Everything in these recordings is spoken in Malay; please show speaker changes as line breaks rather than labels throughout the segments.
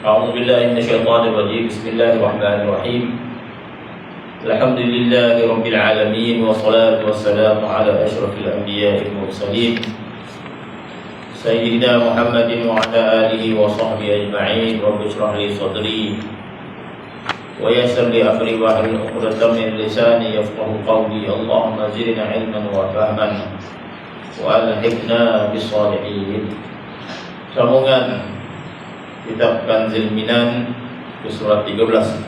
أعوذ بالله من الشيطان الرجيم. بسم الله الرحمن الرحيم. الحمد لله رب العالمين والصلاة والسلام على أشرف الأنبياء والمرسلين سيدنا محمد وعلى آله وصحبه أجمعين. رب اشرح لي صدري ويسر لي أمري واحلل عقدة من لساني يفقهوا قولي. اللهم زدنا علما وفهما وألحقنا بالصالحين. Sambungan kitab Kanzil Minan ke surat 13.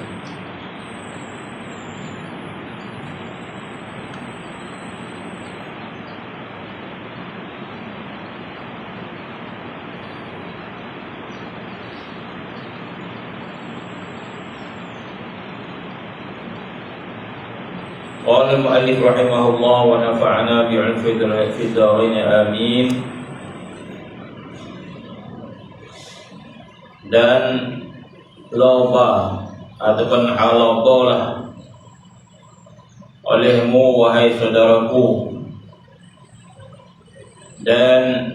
Qala al-mu'allif rahimahullah wa nafa'ana bi'ilmi fi dharain amin. Dan loba ataupun halabalah olehmu wahai saudaraku, dan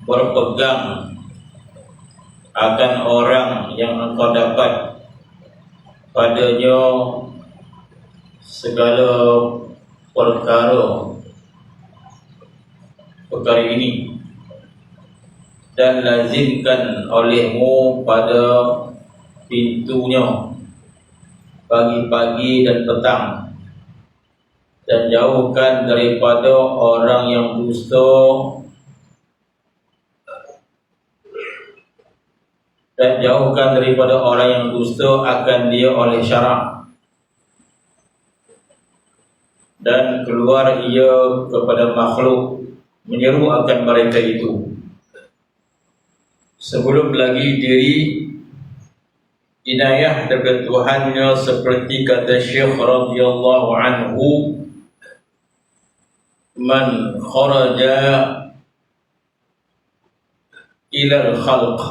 berpegang akan orang yang engkau dapat padanya segala perkara ini, dan lazimkan olehmu pada pintunya pagi-pagi dan petang, dan jauhkan daripada orang yang dusta akan dia oleh syarak, dan keluar ia kepada makhluk menyeru akan mereka itu, sebelum lagi diri inayah daripada Tuhannya, seperti kata Syekh radhiyallahu anhu, man kharaja ila al-khalq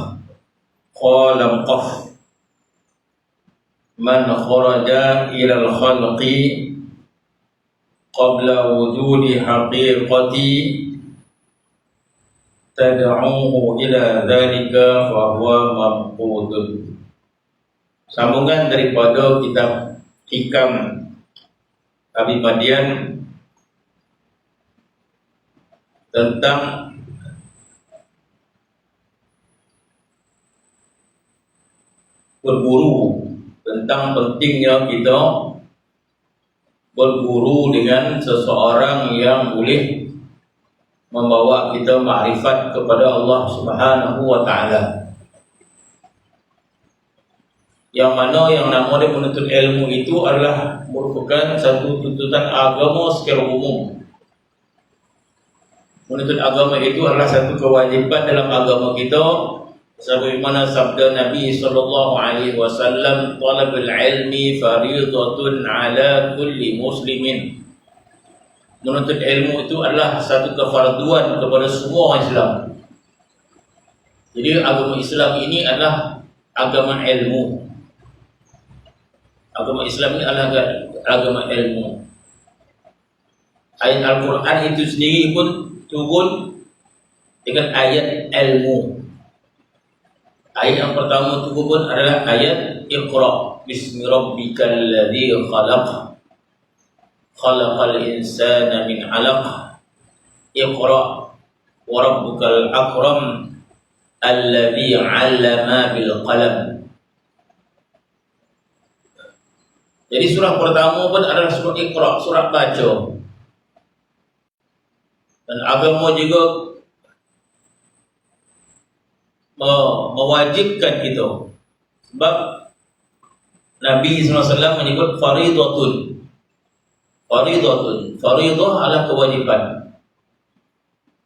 qala qaf, man kharaja ila al-khalqi qabla wujudi haqiqati tad'uhu ila dhalika fa huwa mabqudun. Sambungan daripada kitab Hikam Abi Madian tentang berburu, tentang pentingnya kita berburu dengan seseorang yang boleh membawa kita makrifat kepada Allah Subhanahu wa taala. Yang mana yang nama dia menuntut ilmu itu adalah merupakan satu tuntutan agama secara umum. Menuntut agama itu adalah satu kewajiban dalam agama kita, sebagaimana sabda Nabi sallallahu alaihi wasallam, talabul ilmi fardhatun ala kulli muslimin. Menuntut ilmu itu adalah satu kefarduan kepada semua orang Islam. Jadi agama Islam ini adalah agama ilmu. Agama Islam ini adalah agama ilmu. Ayat Al-Quran itu sendiri pun turun dengan ayat ilmu. Ayat yang pertama turun pun adalah ayat Iqra bismi rabbikal ladzi khalaq khalaqal insana min 'alaq iqra wa rabbukal akram alladzi 'allama bil qalam. Jadi surah pertama pun adalah surah Iqra, surah baca. Dan agama juga mewajibkan kita, sebab Nabi SAW menyebut faridatun. Faridah adalah kewajiban.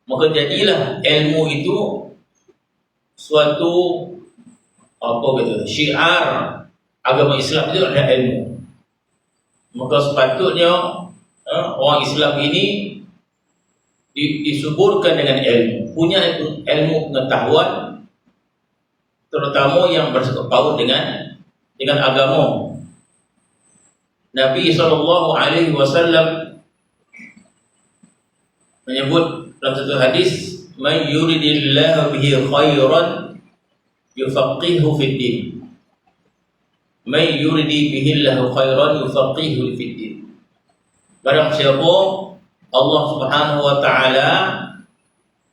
Maka jadilah ilmu itu suatu syiar agama Islam itu adalah ilmu. Maka sepatutnya orang Islam ini disuburkan dengan ilmu, punya ilmu pengetahuan, terutama yang bersangkut dengan agama. Nabi SAW menyebut dalam satu hadis, "Man yuridillahu bihi khairan yufaqihu fid din. May yuridi bihillahu khairan yufaqihu fid din. Barang siapa Allah Subhanahu wa taala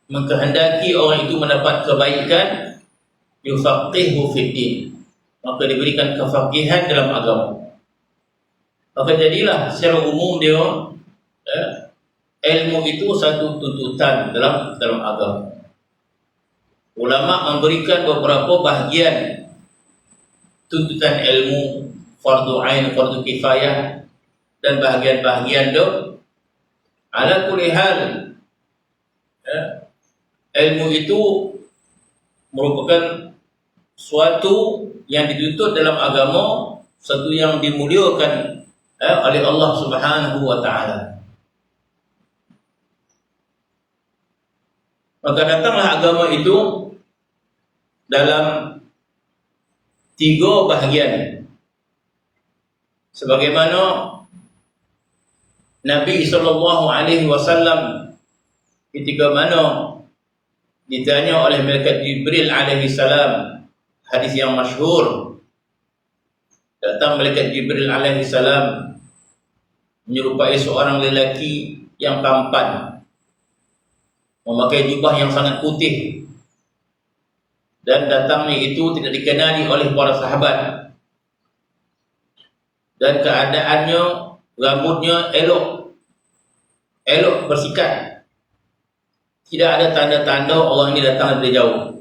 mengkehendaki orang itu mendapat kebaikan, yufaqihu fid din, maka diberikan kefaqihan dalam agama. Maka jadilah secara umum dia ilmu itu satu tuntutan dalam agama. Ulama memberikan beberapa bahagian tuntutan ilmu, fardu ain, fardu kifayah, dan bahagian-bahagian itu. Ala kulli hal, ilmu itu merupakan suatu yang dituntut dalam agama, suatu yang dimuliakan oleh Allah Subhanahu wa taala. Maka datanglah agama itu dalam 3 bahagian. Sebagaimana Nabi sallallahu alaihi wasallam ketika mana ditanya oleh malaikat Jibril alaihi salam, hadis yang masyhur, datang malaikat Jibril alaihi salam menyerupai seorang lelaki yang tampan, memakai jubah yang sangat putih, dan datangnya itu tidak dikenali oleh para sahabat, dan keadaannya rambutnya elok bersikat, tidak ada tanda-tanda orang ini datang dari jauh.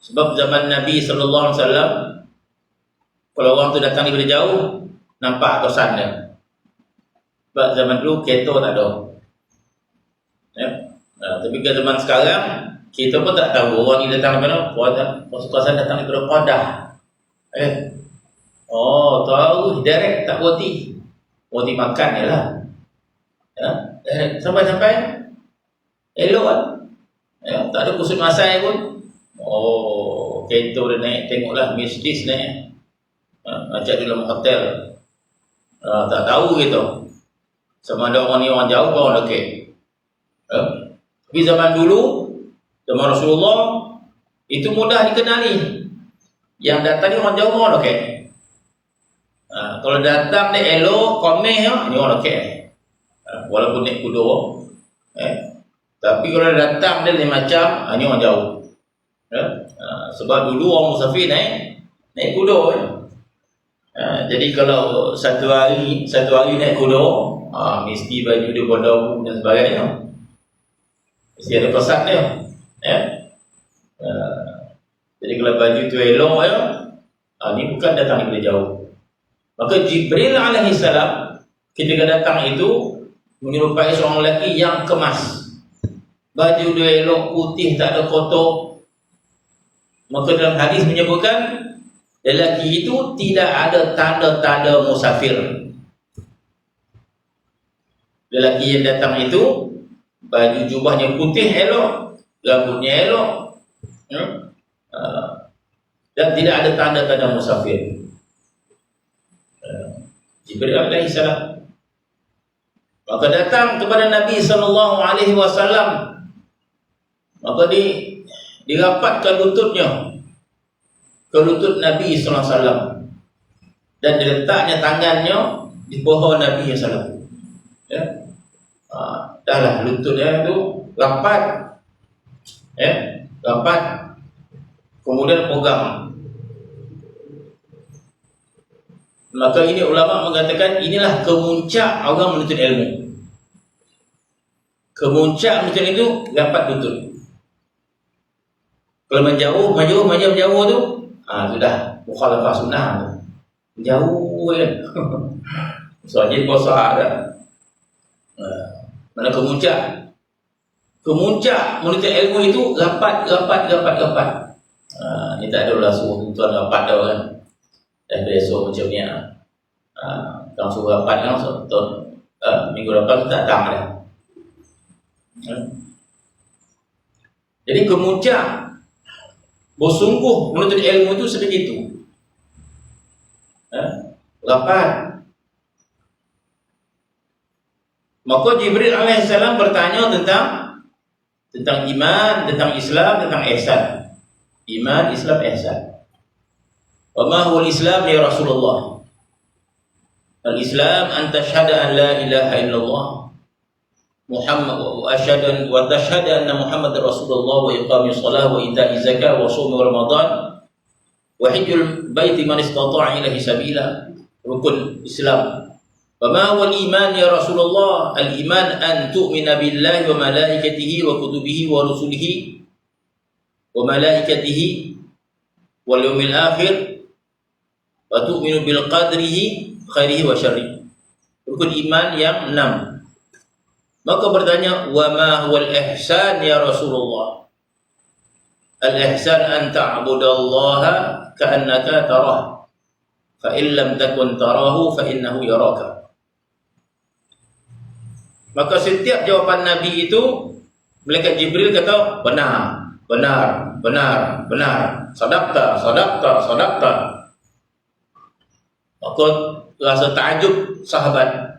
Sebab zaman Nabi sallallahu alaihi wasallam, kalau orang itu datang dari jauh nampak atasannya. Sebab zaman dulu kereta tak ada. Tapi ke zaman sekarang kita pun tak tahu orang ni datang dari mana. Pasukan datang daripada Kedah. Tahu direct tak berhenti. Berhenti makan je lah. Sampai-sampai elok kan. Tak ada kusut masai pun. Kereta dia naik, tengoklah Mercedes naik. Ajak di dalam hotel. Tak tahu gitu. Sama ada orang ni orang jauh ke orang dekat. Tapi zaman dulu, zaman Rasulullah, itu mudah dikenali. Yang datang ni orang jauh ke orang dekat. Kalau datang ni elok, komeh, ni orang dekat. Walaupun naik kuda. Tapi kalau datang dia macam, ni orang jauh. Sebab dulu orang musafir naik kuda. Jadi kalau satu hari naik kuda, mesti baju dia bodoh dan sebagainya. Mesti ada pesan dia. Jadi kalau baju tu elok, ni bukan datang dari jauh. Maka Jibril alaihi salam ketika datang itu menyerupai seorang lelaki yang kemas. Baju dia elok, putih, tak ada kotor. Maka dalam hadis menyebutkan lelaki itu tidak ada tanda-tanda musafir. Lelaki yang datang itu baju jubahnya putih elok, rambutnya elok, dan tidak ada tanda-tanda musafir. Jibril alaihi salam maka datang kepada Nabi sallallahu alaihi wasallam, maka dirapatkan lututnya ke lutut Nabi sallallahu alaihi wasallam, dan diletaknya tangannya di paha Nabi sallallahu alaihi wasallam. Dahlah lututnya itu rapat, rapat, kemudian pegang. Maka ini ulama mengatakan inilah kemuncak orang menuntut ilmu. Kemuncak menuntut itu rapat lutut. Kalau menjauh tu, sudah mukhalafah sunnah tu. Jauh kan. Soalnya puasa ada. Mana kemuncak? Kemuncak menuntut ilmu itu rapat. Ni tak ada lah suruh tuan rapat dah kan. Dan besok macam ni kalau suruh rapat kan minggu depan tak datang dah. Jadi kemuncak bersungguh menuntut ilmu itu sebegitu. Rapat. Maka Jibril alaihissalam bertanya tentang iman, tentang Islam, tentang ihsan. Iman, Islam, ihsan. Wa ma huwa al-Islam ya Rasulullah? Al-Islam an tashhada an la ilaha illallah Muhammad wa asyhadu wa tashhadu anna Muhammadar Rasulullah wa iqamis shalah wa ita'iz zakah wa shaum Ramadan wa hajjul baiti man istata'a ilaihi sabila. Rukun Islam. Wa ma huwa al-iman ya Rasulullah? Al-iman an tu'mina billahi wa malaikatihi wa kutubihi wa rusulihi wa malaikatihi wal yawmil akhir wa tu'minu bil qadrihi khairihi wa syarrihi. Rukun iman yang 6. Maka bertanya, wa ma huwal ihsan ya Rasulullah? Al-ihsan an ta'budallaha ka'annaka tarah fa in lam takun tarahu fa innahu yaraka. Maka setiap jawapan Nabi itu malaikat Jibril kata benar, benar, benar, benar. Sadaqta, sadaqta, sadaqta. Maka rasa takjub sahabat.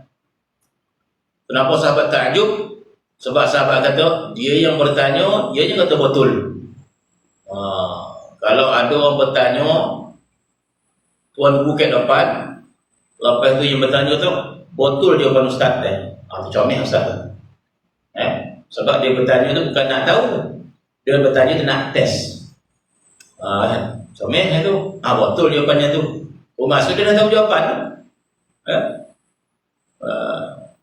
Kenapa sahabat takjub? Sebab sahabat kata, dia yang bertanya, dia yang kata betul. Kalau ada orang bertanya, tuan guru kat depan, lepas tu yang bertanya tu, betul jawapan ustaz dia. Itu comel ustaz tu. Sebab dia bertanya tu bukan nak tahu, dia bertanya tu nak test. Comel tu. Betul jawapannya tu. Maksud dia dah tahu jawapan.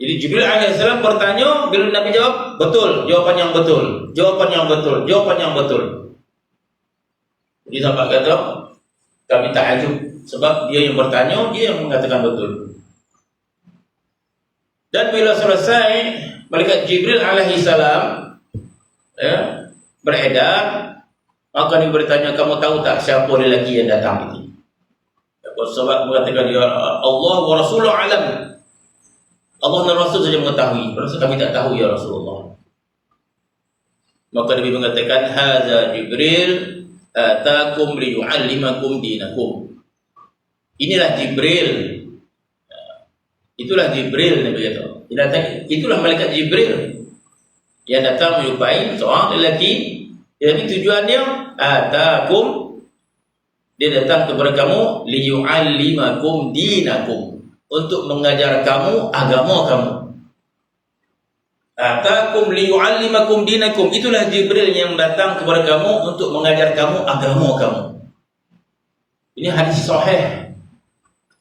Jadi Jibril AS bertanya, bila Nabi jawab, betul, jawapan yang betul, jawapan yang betul, jawapan yang betul. Jadi sahabat kata, kami takjub sebab dia yang bertanya, dia yang mengatakan betul. Dan bila selesai, malaikat Jibril AS beredar, maka dia bertanya, kamu tahu tak siapa lelaki yang datang ini? Sahabat mengatakan, ya Allah wa Rasulullah alam. Allah dan Rasul saja mengetahui. Rasul kami tak tahu ya Rasulullah. Maka Nabi mengatakan, hadza Jibril atakum liyu'allimakum dinakum. Inilah Jibril. Itulah Jibril Nabi kata. Itulah malaikat Jibril yang datang menjumpai seorang lelaki. Jadi tujuannya atakum, dia datang kepada kamu liyu'allimakum dinakum, untuk mengajar kamu agama kamu. Atakum liyu'allimakum dinakum. Itulah Jibril yang datang kepada kamu untuk mengajar kamu agama kamu. Ini hadis sahih.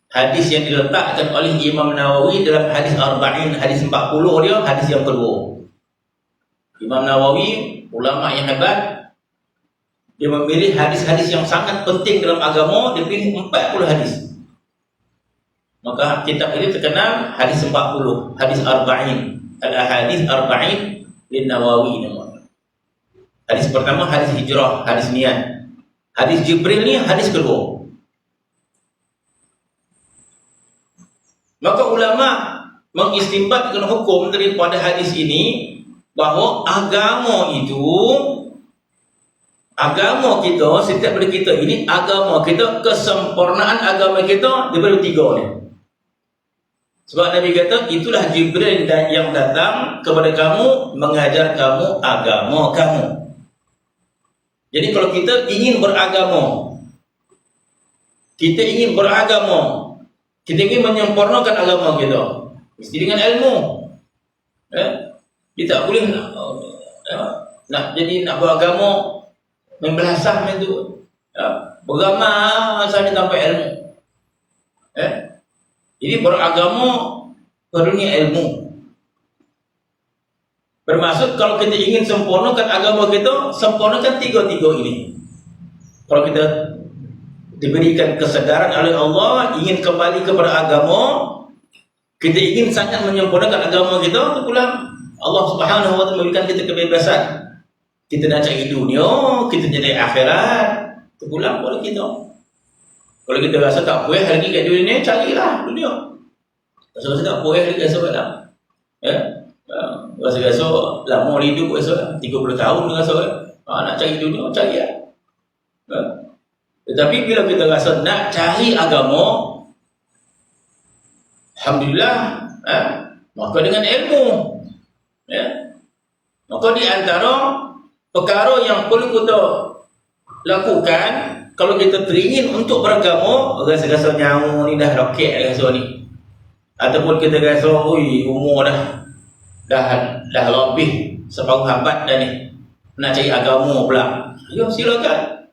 Hadis yang diletakkan oleh Imam Nawawi dalam hadis Arba'in, hadis 40 dia, hadis yang kedua. Imam Nawawi, ulama yang hebat, dia memilih hadis-hadis yang sangat penting dalam agama, dia pilih 40 hadis. Maka kitab ini terkenal hadis 40, hadis Arba'in, al-ahadits Arba'in lin Nawawi namanya. Hadis pertama hadis hijrah, hadis niat. Hadis Jibril ni hadis kedua. Maka ulama mengistinbatkan hukum daripada hadis ini bahawa agama kita, setiap dari kita ini, agama kita, kesempurnaan agama kita daripada 3 ni. Sebab Nabi kata, itulah Jibril yang datang kepada kamu, mengajar kamu agama kamu. Jadi kalau kita ingin beragama, kita ingin ingin menyempurnakan agama kita, mesti dengan ilmu. Kita tak boleh nak beragama main belasah macam tu. Beragama sahaja tanpa ilmu. Jadi beragama perlunya ilmu. Bermaksud kalau kita ingin sempurnakan agama kita, sempurnakan 3 ini. Kalau kita diberikan kesedaran oleh Allah, ingin kembali kepada agama, kita ingin sangat menyempurnakan agama kita, tu pula Allah Subhanahu wa taala memberikan kita kebebasan. Kita nak cari dunia, kita jadi akhirat, tu pula boleh kita. Kalau kita rasa tak puas lagi kat dunia ni, carilah dunia. Rasa tak puas lagi rasa tak. Rasa lama hidup rasa 30 tahun rasa nak cari dunia, cari lah. Tetapi bila kita rasa nak cari agama, alhamdulillah, maka dengan ilmu. Maka di antara perkara yang perlu kita lakukan. Kalau kita teringin untuk beragama, rasa-rasa nyawa ni dah roket rasa ni. Ataupun kita rasa, ui, umur dah lebih separuh abad dah ni. Nak cari agama pula. Ya, silakan.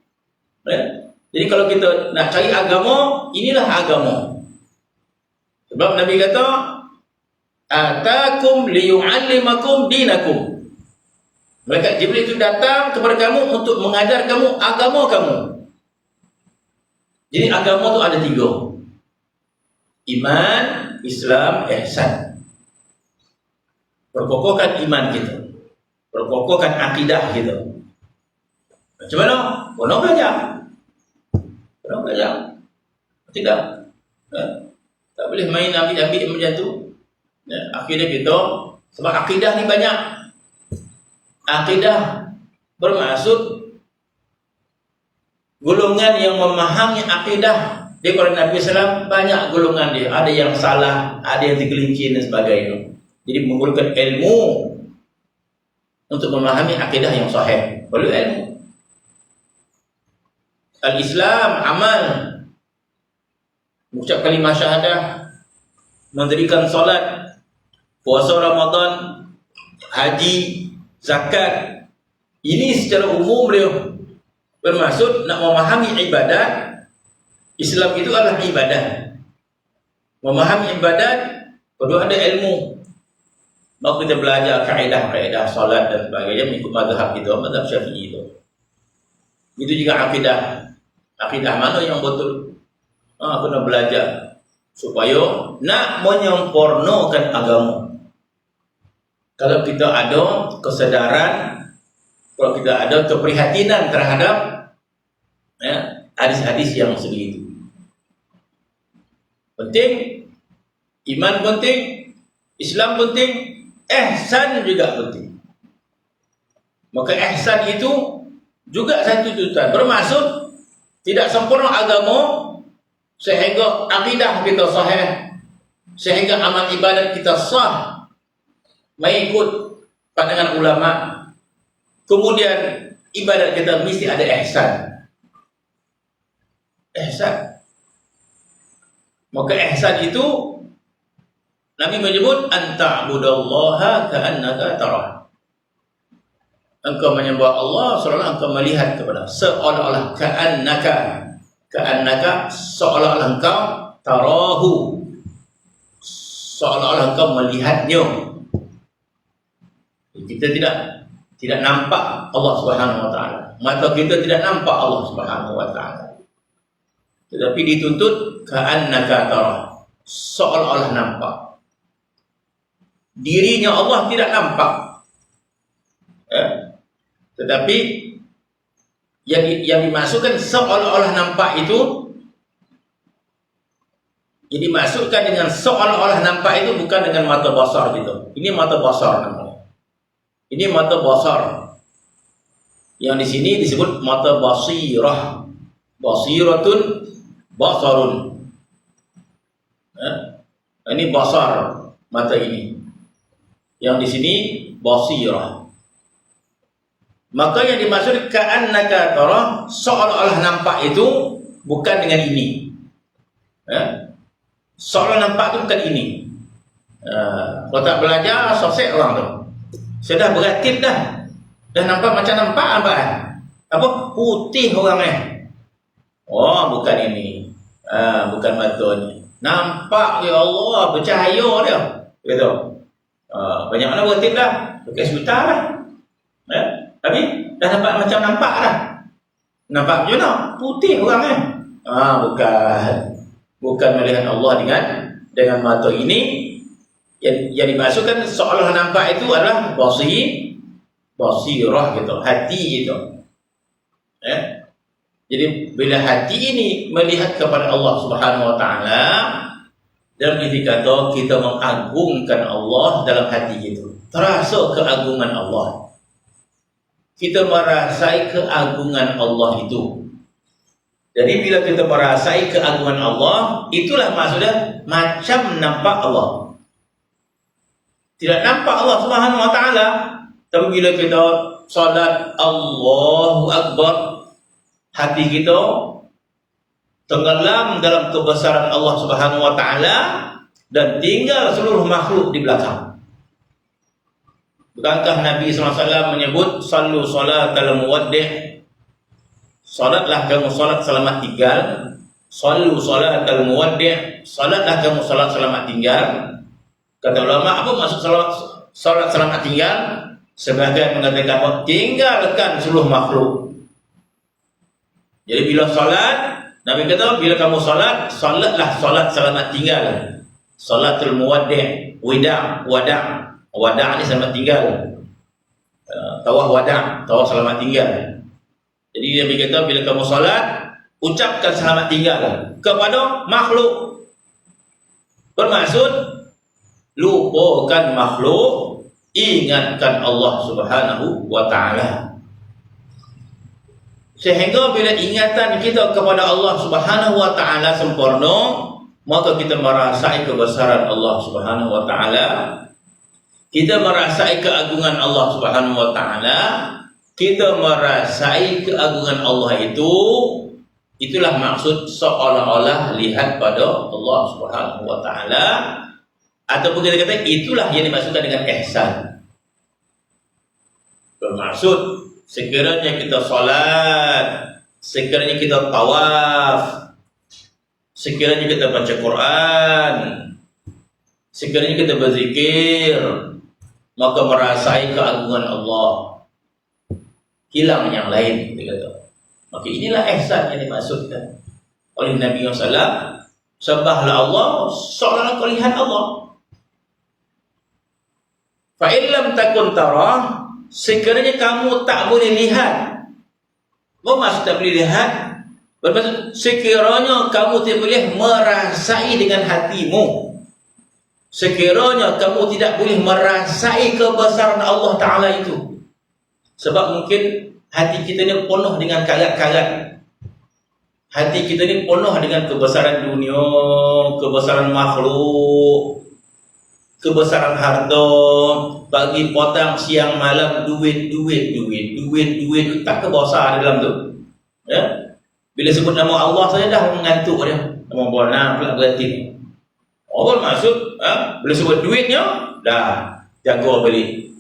Jadi kalau kita nak cari agama, inilah agama. Sebab Nabi kata, atakum liyu'allimakum dinakum. Malaikat Jibril itu datang kepada kamu untuk mengajar kamu agama kamu. Jadi agama itu ada 3. Iman, Islam, ihsan. Perkokohkan iman kita, perkokohkan akidah kita. Macam mana? Kena belajar. Tidak. Tak boleh main ambil-ambil macam tu. Akidah kita, sebab akidah ni banyak. Akidah bermaksud golongan yang memahami akidah. Dia kalau Nabi SAW banyak golongan dia. Ada yang salah, ada yang tergelincir dan sebagainya. Jadi menggunakan ilmu untuk memahami akidah yang sahih. Perlu ilmu. Al-Islam, amal, mengucap kalimah syahadah, mendirikan solat, puasa Ramadan, haji, zakat. Ini secara umum dia bermaksud nak memahami ibadat. Islam itu adalah ibadat. Memahami ibadat perlu ada ilmu. Maka kita belajar kaedah-kaedah solat dan sebagainya mengikut mazhab kita, mazhab Syafi'i itu. Itu juga akidah. Akidah mana yang betul? Kena belajar supaya nak menyempurnakan agama. Kalau kita ada kesadaran, kalau kita ada keprihatinan terhadap hadis-hadis yang sebegitu. Penting, iman penting, Islam penting, ihsan juga penting. Maka ihsan itu juga satu tuntutan. Bermaksud tidak sempurna agama sehingga akidah kita sahih, sehingga amal ibadat kita sah mengikut pandangan ulama. Kemudian ibadat kita mesti ada ihsan. Ihsan. Maka ihsan itu Nabi menyebut anta'budallaha ka'annaka tarah. Engkau menyembah Allah seolah-olah engkau melihat kepada, seolah-olah ka'annaka seolah-olah engkau tarahu, seolah-olah engkau melihatnya. Kita tidak nampak Allah Subhanahu wa taala. Mata kita tidak nampak Allah Subhanahu wa taala. Tetapi dituntut ka'annaka tarah, seolah-olah nampak. Dirinya Allah tidak nampak. Tetapi yang dimasukkan seolah-olah nampak itu, yang dimasukkan dengan seolah-olah nampak itu bukan dengan mata basar gitu. Ini mata basar namanya. Ini mata basar. Yang di sini disebut mata basirah. Basiratun, basarun. Ini basar, mata ini. Yang di sini basirah. Maka yang dimaksud ka'annaka tarah, seolah-olah nampak itu bukan dengan ini. Seolah nampak itu bukan ini. Kalau tak belajar, sosek orang tu. Sudah beratib dah. Dah nampak macam nampak apa? Apa? Putih orangnya. Oh, bukan ini. Bukan mata ni. Nampak, ya Allah, bercahaya dia. Gitu. Banyak mana beratib dah. Pakai sejuta lah. Tapi dah nampak macam nampak dah. Nampak macam mana? Putih orangnya. Bukan melihat Allah dengan mata ini. Yang dimasukkan seolah nampak itu adalah basirah gitu, hati gitu. Jadi bila hati ini melihat kepada Allah Subhanahu wa taala, dalam arti kata kita mengagungkan Allah dalam hati itu. Terasa keagungan Allah. Kita merasai keagungan Allah itu. Jadi bila kita merasai keagungan Allah, itulah maksudnya macam nampak Allah. Tidak nampak Allah Subhanahu wa taala, tapi bila kita salat Allahu Akbar, hati kita tenggelam dalam kebesaran Allah Subhanahu wa taala dan tinggal seluruh makhluk di belakang. Bukankah Nabi SAW menyebut sallu salatal muwaddi', salatlah kamu salat selamat tinggal, sallu salatal muwaddi', salatlah kamu salat selamat tinggal. Kata ulama, apa maksud salat selamat tinggal? Sebagian mengatakan tinggalkan seluruh makhluk. Jadi bila salat, Nabi kata bila kamu salat, salatlah salat selamat tinggal. Salatul muwaddi', wada' ni selamat tinggal. Tawaf wada', tawaf selamat tinggal. Jadi Nabi kata bila kamu salat, ucapkan selamat tinggal kepada makhluk. Bermaksud lupakan makhluk, ingatkan Allah Subhanahu wa taala. Sehingga bila ingatan kita kepada Allah Subhanahu wa taala sempurna, maka kita merasai kebesaran Allah Subhanahu wa taala. Kita merasai keagungan Allah Subhanahu wa taala. Kita merasai keagungan Allah itu, itulah maksud seolah-olah lihat pada Allah Subhanahu wa taala, ataupun kita kata itulah yang dimaksudkan dengan ihsan. Bermaksud sekiranya kita salat, sekiranya kita tawaf, sekiranya kita baca Quran, sekiranya kita berzikir, maka merasai keagungan Allah, hilang yang lain, dia kata. Maka inilah ihsan yang dimaksudkan oleh Nabi SAW. Sembahlah Allah seolah kau lihat Allah. Fa in lam takun tarah, sekiranya kamu tak boleh lihat. Apa maksud tak boleh lihat? Bermaksud sekiranya kamu tidak boleh merasai dengan hatimu, sekiranya kamu tidak boleh merasai kebesaran Allah Ta'ala itu. Sebab mungkin hati kita ni penuh dengan karat-karat. Hati kita ni penuh dengan kebesaran dunia, kebesaran makhluk, kebesaran harta, bagi potong siang malam, duit, tak kebesar dalam tu. Ya? Bila sebut nama Allah saja dah mengantuk dia. Nama bona pula berarti. Apa maksud? Bila sebut duitnya, dah jaga beli.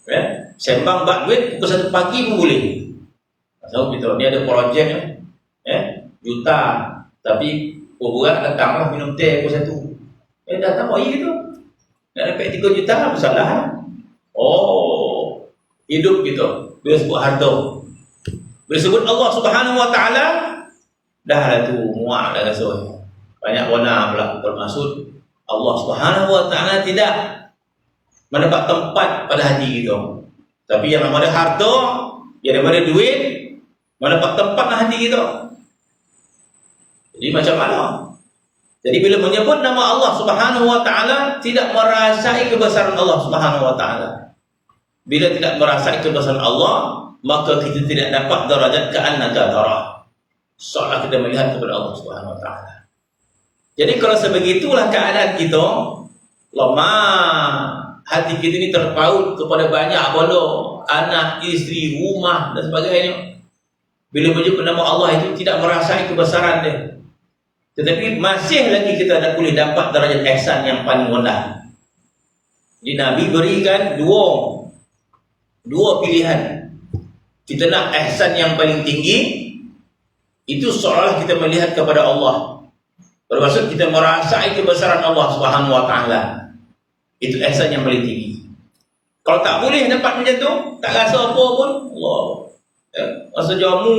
Ya? Sembang bak duit pukul 1 pagi pun boleh. So kita ni ada projek juta, tapi orang datanglah minum teh pukul 1. Datang bayi gitu. Nak dapat 3 juta masalah. Oh, hidup gitu. Bila sebut harta, bila sebut Allah Subhanahu wa taala, dah lah tu muak dah rasa. Banyak warna pula. Bermaksud Allah Subhanahu wa taala tidak mendapat tempat pada hati kita. Tapi yang namanya harta, yang namanya duit, mendapat tempat dalam hati kita. Jadi macam mana? Jadi bila menyebut nama Allah Subhanahu wa taala, tidak merasai kebesaran Allah Subhanahu wa taala. Bila tidak merasai kebesaran Allah, maka kita tidak dapat darajat ka'annaka tarah. Seolah kita melihat kepada Allah Subhanahu wa taala. Jadi kalau sebegitulah keadaan kita, lemah, hati kita ini terpaut kepada banyak benda, anak, isteri, rumah dan sebagainya. Bila menyebut nama Allah itu tidak merasai kebesaran dia. Tetapi masih lagi kita tak boleh dapat darjat ihsan yang paling rendah. Jadi Nabi berikan dua pilihan. Kita nak ihsan yang paling tinggi, itu seolah kita melihat kepada Allah. Bermaksud kita merasai kebesaran Allah Subhanahu wa taala. Itu ihsan yang paling tinggi. Kalau tak boleh dapat macam tu, tak rasa apa pun, Allah. Rasa jamu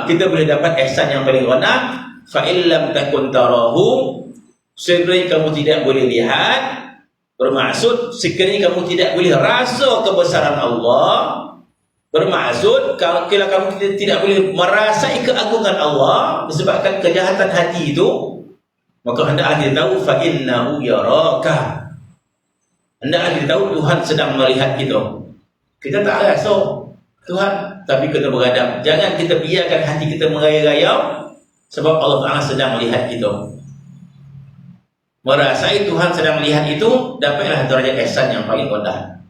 kita boleh dapat ihsan yang paling rendah. Fa illam takun tarahu, sekiranya kamu tidak boleh lihat, bermaksud sekiranya kamu tidak boleh rasa kebesaran Allah, bermaksud kalau kamu tidak boleh merasai keagungan Allah disebabkan kejahatan hati itu, maka hendaklah kita tahu fa innahu yaraka. Hendaklah kita tahu Tuhan sedang melihat kita. Kita tak rasa Tuhan, tapi kita beradab. Jangan kita biarkan hati kita merayau-rayau, sebab Allah Ta'ala sedang melihat kita. Merasai Tuhan sedang melihat itu, dapatlah darjat ihsan yang paling rendah.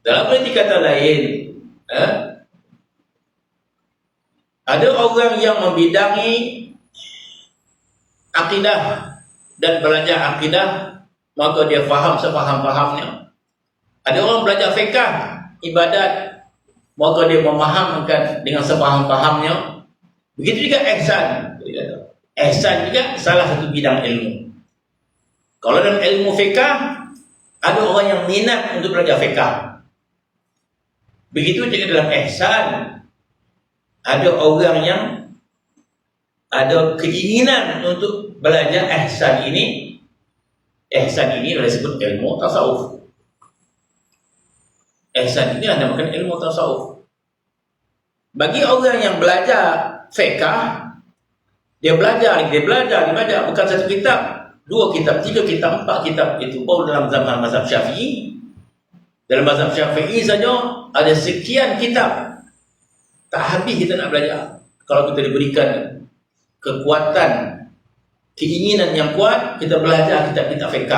Dalam arti kata lain, Ada orang yang membidangi akidah dan belajar akidah, maka dia faham sepaham-fahamnya. Ada orang belajar fiqh, ibadat, maka dia memahamkan dengan sepaham-fahamnya. Begitu juga ihsan. Ihsan juga salah satu bidang ilmu. Kalau dalam ilmu fiqh, ada orang yang minat untuk belajar fiqh. Begitu juga dalam ihsan, ada orang yang ada keinginan untuk belajar ihsan ini. Ihsan ini adalah disebut ilmu tasawuf. Ihsan ini adalah bukan ilmu tasawuf. Bagi orang yang belajar fiqh, dia belajar, bukan satu kitab, 2 kitab, 3 kitab, 4 kitab. Itu baru dalam zaman mazhab Syafi'i. Dalam mazhab Syafi'i saja ada sekian kitab. Tak habis kita nak belajar. Kalau kita diberikan kekuatan, keinginan yang kuat, kita belajar kitab-kitab fiqh.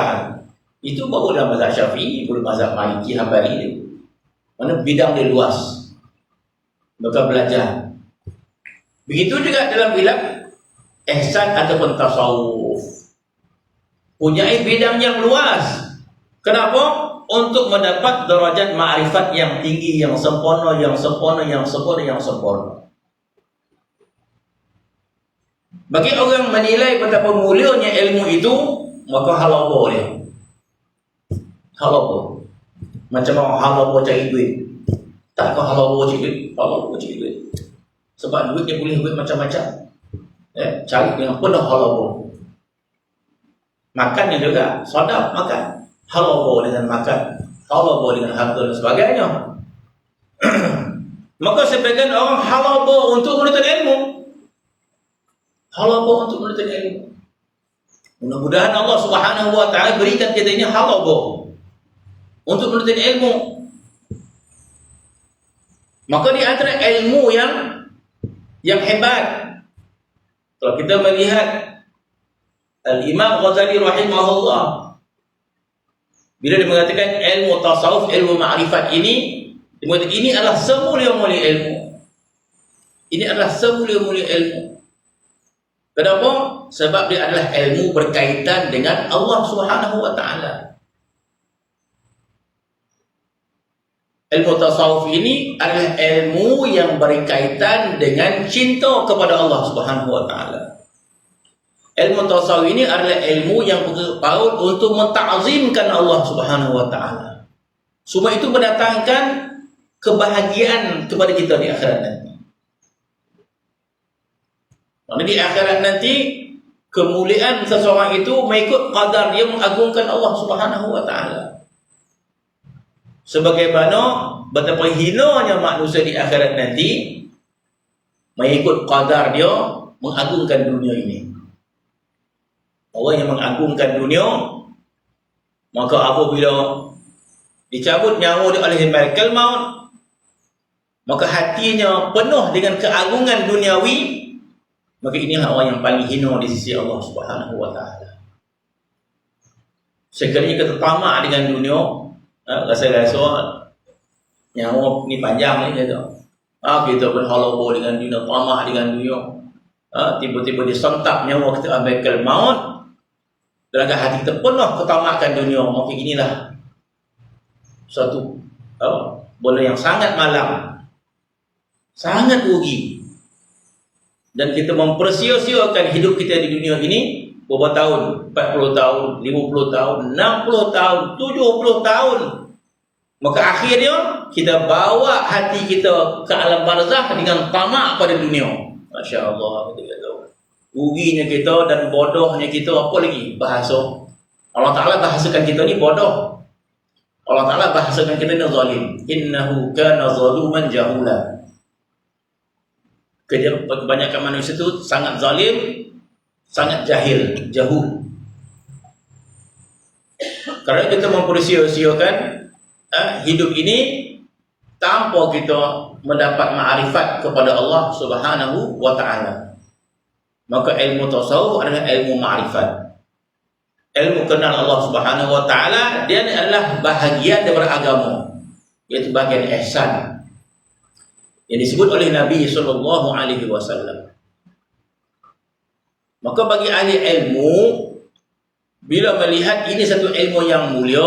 Itu baru dalam mazhab Syafi'i, baru mazhab Maliki, Hambali. Mana bidang dia luas. Maka belajar. Begitu juga dalam bidang ihsan ataupun tasawuf. Punyai bidang yang luas. Kenapa? Untuk mendapat darajat ma'rifat yang tinggi, yang sempurna. Bagi orang menilai betapa mulianya ilmu itu, maka halapa dia. Halapa. Macam orang halapa cari duit. Takkah halapa cari duit? Halapa cari duit. Sebab duit dia boleh buat macam-macam. Cari dengan penuh halapa. Makannya juga, sedap makan. Halapa dengan makan, halapa dengan harta dan sebagainya. Maka sebagian orang halapa untuk menuntut ilmu. Halapa untuk menuntut ilmu. Mudah-mudahan Allah Subhanahu wa taala berikan kita ini halapa untuk menuntut ilmu. Maka di antara ilmu yang hebat, kalau kita melihat Al-Imam Ghazali rahimahullah, bila dia mengatakan ilmu tasawuf, ilmu ma'rifat ini, dia mengatakan ini adalah semulia-mulia ilmu. Ini adalah semulia-mulia ilmu. Kenapa? Sebab dia adalah ilmu berkaitan dengan Allah Subhanahu wa taala. Ilmu tasawuf ini adalah ilmu yang berkaitan dengan cinta kepada Allah Subhanahu wa taala. Ilmu tasawuf ini adalah ilmu yang berpaut untuk menta'zimkan Allah Subhanahu wa taala. Semua itu mendatangkan kebahagiaan kepada kita di akhirat nanti. Karena di akhirat nanti kemuliaan seseorang itu mengikut qadar dia mengagungkan Allah Subhanahu wa taala. Sebagaimana betapa hinanya manusia di akhirat nanti mengikut qadar dia mengagungkan dunia ini. Orang yang mengagungkan dunia, maka apabila dicabut nyawa dia oleh malaikat maut, maka hatinya penuh dengan keagungan duniawi, maka inilah orang yang paling hina di sisi Allah Subhanahu wa taala. Sekiranya kita tamak dengan dunia, rasa-rasa nyawa ni panjang ni kata. Kita berhalapa dengan dunia, tamak dengan dunia. Tiba-tiba disentap nyawa kita malaikat maut. Dalam hati kita penuh ketamakan dunia, maka inilah suatu bola yang sangat malam, sangat rugi. Dan kita mempersia-siakan hidup kita di dunia ini berapa tahun? 40 tahun, 50 tahun, 60 tahun, 70 tahun. Maka akhirnya kita bawa hati kita ke alam barzakh dengan tamak pada dunia. Masya Allah, kita tahu. Ruginya kita dan bodohnya kita, apa lagi bahasa Allah Ta'ala bahasakan kita ni bodoh. Allah Ta'ala bahasakan kita ni zalim. Innahu kana zaluman jahula. Kebanyakan manusia itu sangat zalim, sangat jahul. Karena kita mempersia-siakan hidup ini tanpa kita mendapat ma'rifat kepada Allah Subhanahu wa ta'ala. Maka ilmu tasawuf adalah ilmu ma'rifat. Ilmu kenal Allah Subhanahu wa ta'ala, dia adalah bahagian daripada agama, iaitu bahagian ihsan. yang disebut oleh Nabi sallallahu alaihi wasallam. Maka bagi ahli ilmu, bila melihat ini satu ilmu yang mulia,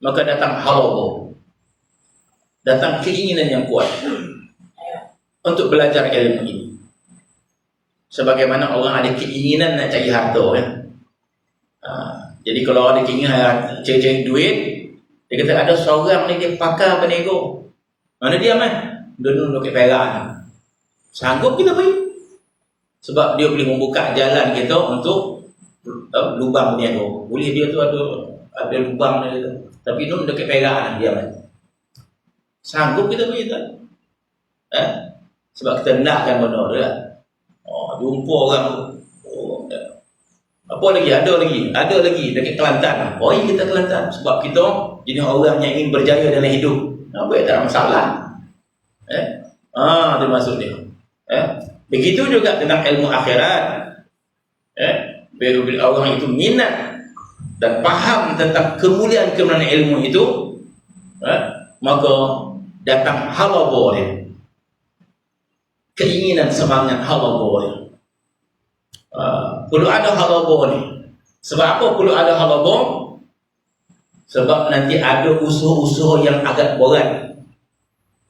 maka datang harawa, datang keinginan yang kuat untuk belajar ilmu ini. Sebagaimana orang ada keinginan nak cari harta kan. Jadi kalau ada keinginan cari duit, dia kata ada seorang ni dia pakar penego. Mana dia man? Duduk ke perak. Sanggup kita pergi. Sebab dia boleh membuka jalan kita untuk lubang peniaga. Boleh dia tu ada lubang dia tu. Tapi nun dekat perak dia man. Sanggup kita pergi tak? Sebab kita nakkan benda dia. Jumpa orang tu. Apa lagi? Ada lagi dekat Kelantan. Kita Kelantan sebab kita jenis orang yang ingin berjaya dalam hidup. Apa tak ada masalah. Dia masuk dia. Begitu juga tentang ilmu akhirat. Bila orang itu minat dan faham tentang kemuliaan-kemuliaan ilmu itu, maka datang halawa dia. Keinginan, semangat halawa dia. Perlu ada halawa ni. Sebab apa perlu ada halawa? Sebab nanti ada usaha-usaha yang agak berat,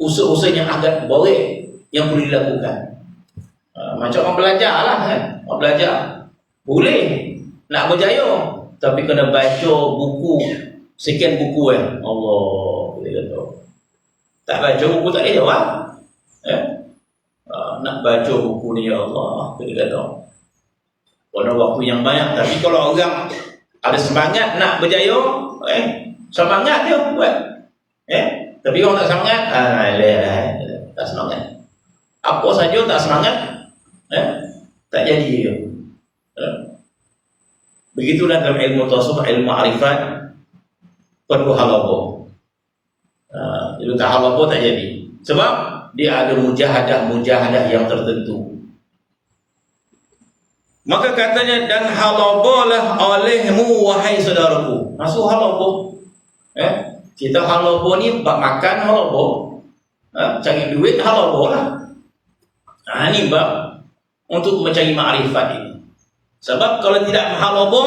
usaha-usaha yang agak berat yang perlu dilakukan. Macam orang belajar lah kan. Orang belajar boleh nak berjaya, tapi kena baca buku, sekian buku Allah, dia kata. Tak baca buku tak boleh jawab. Nak baca buku ni ya Allah, dia kata. Pada waktu yang banyak. Tapi kalau orang ada semangat nak berjaya, semangat dia buat. Tapi orang tak semangat, tak semangat. Apa saja tak semangat, tak jadi dia. Begitulah dalam ilmu tasawuf, ilmu ma'rifat, perlu halawa. Itu tak halawa tak jadi. Sebab dia ada mujahadah yang tertentu. Maka katanya, dan halabalah olehmu wahai saudaraku. Masuk halaba. Kita halaba ni bab makan halaba. Cari duit halaba lah. Ni bab untuk mencari makrifat ini. Sebab kalau tidak halaba,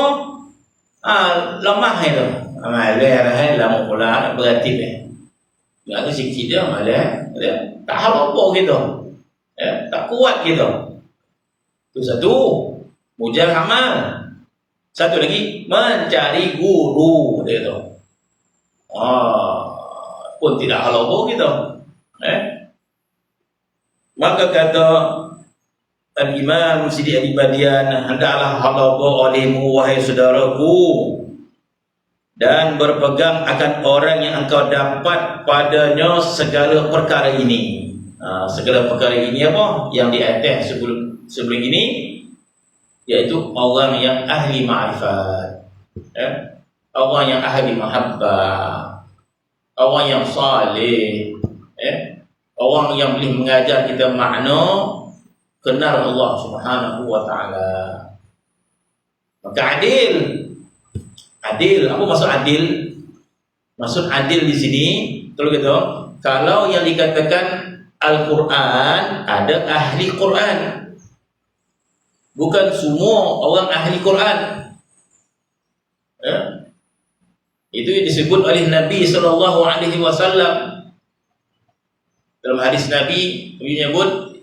lemah itu. Malah lama pula berarti dia ada sikit dia malah tak halaba gitu. Tak kuat gitu. Itu satu. Mujahamal. Satu lagi, mencari guru dia tu. Pun tidak halaba gitu. Maka kata Al-Imam Sidi Al-Badian, hendaklah halaba olehmu wahai saudaraku, dan berpegang akan orang yang engkau dapat padanya segala perkara ini. Segala perkara ini apa? Yang di atas sebelum ini, yaitu orang yang ahli ma'rifat, orang yang ahli mahabbah, orang yang saleh, orang yang boleh mengajar kita makna kenal Allah Subhanahu wa taala. Maka adil, apa maksud adil? Maksud adil di sini kalau yang dikatakan Al-Quran, ada ahli Quran. Bukan semua orang ahli Quran. Itu yang disebut oleh Nabi sallallahu alaihi wasallam. Dalam hadis Nabi menyebut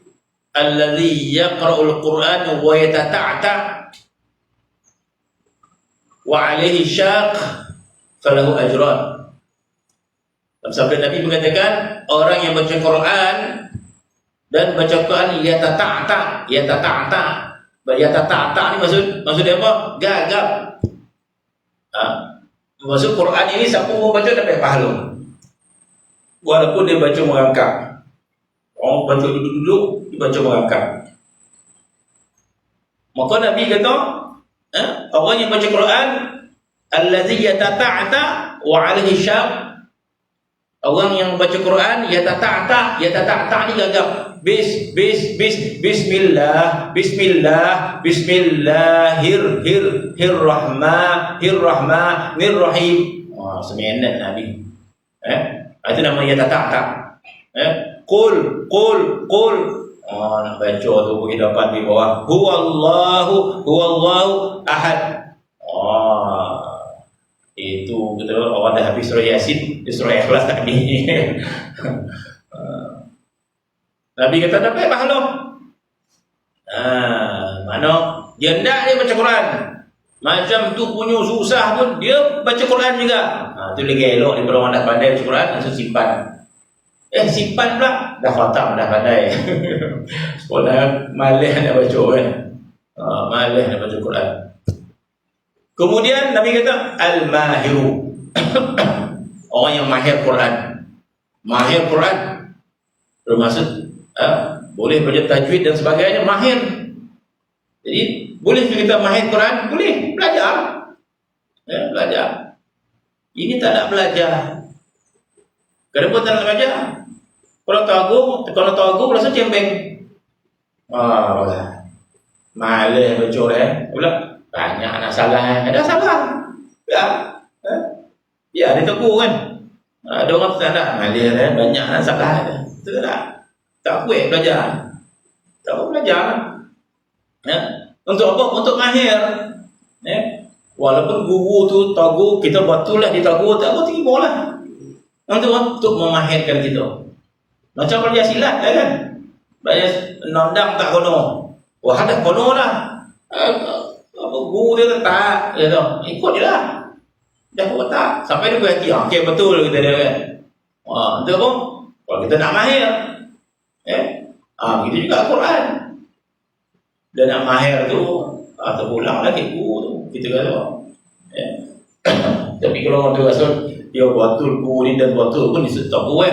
allazi yaqra'ul Qur'an wa yatata'ta wa alaihi syaq falahu ajran. Dalam sabda Nabi mengatakan, orang yang baca Quran dan baca Quran yatata'ta ni maksud dia apa? Gagap. Maksud Quran ini siapa mau baca dapat pahala. Walaupun dia baca merangkak. Orang baca duduk-duduk, dia baca merangkak. Maka Nabi kata, orang yang baca Quran allazi yatata'ta wa 'alaihi syaq. Orang yang baca Quran yatata'ta ni gagap. Bismillahirrahmanirrahim. Semenan Nabi. Itu nama yatata'ta. Qul. Oh, nak baca tu pergi dapat di bawah. Huwallahu ahad. Oh, itu kita orang dah habis surah Yasin, di surah Ikhlas tadi. Nabi kata dapat pahala. Mana dia hendak dia baca Quran. Macam tu punya susah pun dia baca Quran juga. Tu lagi elok daripada orang dah pandai baca Quran, langsung simpan. Simpan pula. Dah khatam, dah pandai. Sekolah malas nak baca kan. Malas nak baca Quran. Kemudian Nabi kata al-mahiru. Orang yang mahir Quran. Mahir Quran bermaksud boleh baca tajwid dan sebagainya, mahir. Jadi boleh kita mahir Quran? Boleh, belajar. Belajar. Ini tak nak belajar. Kenapa tak nak belajar? Kalau tahu rasa cembeng. Malas baca pula. Banyak anak salah. Ada salah. Ya, dia tegur kan. Ada orang tak nak malas banyak anak salah. Itu tak kuat belajar. Tak kuat belajar. Untuk apa? Untuk mahir. Walaupun guru tu tahu kita betul lah dia tahu, tak apa terima lah. Untuk memahirkan kita. Macam belajar silat kan. Belajar nondang tak kono. Wah, dah kono lah. Guru dia tak, ikut je lah. Dah buat tak. Sampai dia berhati. Okey, betul kita dia kan. Itu apa? Kalau kita nak mahir. Begitu juga Al-Quran. Dan nak mahir tu, terpulang lah guru tu. Kita kata. Tapi kalau orang tu rasa, dia betul guru ni dan betul pun dia tak guru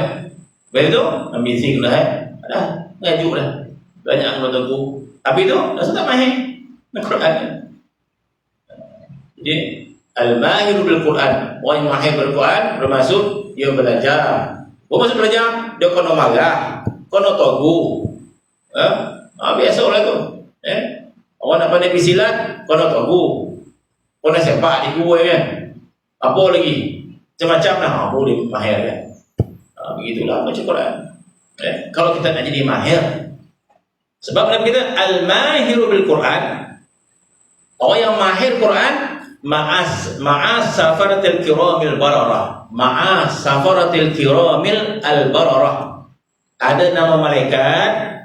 Lepas tu, ambil sing lah dah, ngajuk dah. Banyak orang tahu. Tapi tu, rasa tak mahir. Al-Quran. Jadi, al-mahiru bil-Quran. Orang yang mahir bil-Quran bermaksud dia belajar. Bermaksud belajar, dia kena marah, kena tahu. Biasa orang tu. Orang nak pandai pisilat, kena tahu. Kena sepak di gua kan. Apa lagi? Macam-macam lah. Boleh mahir kan. Begitulah macam Quran. Kalau kita nak jadi mahir. Sebab Nabi kita al-mahiru bil-Quran. Orang yang mahir Quran ma'as safaratil kiramil bararah. Ma'as safaratil kiramil al-bararah. Ada nama malaikat.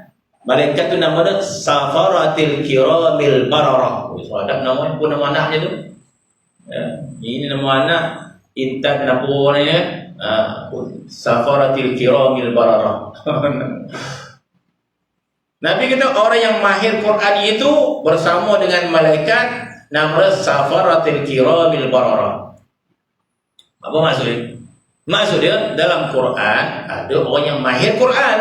Malaikat tu namanya safaratil kiramil bararah. So, ada nama pun nama anaknya tu. Ini nama anak Intan apa namanya? Safaratil kiramil bararah. Nabi kata orang yang mahir Quran itu bersama dengan malaikat namanya safaratil kiramil bararah. Apa maksudnya? Maksudnya dalam Quran ada orang yang mahir Quran.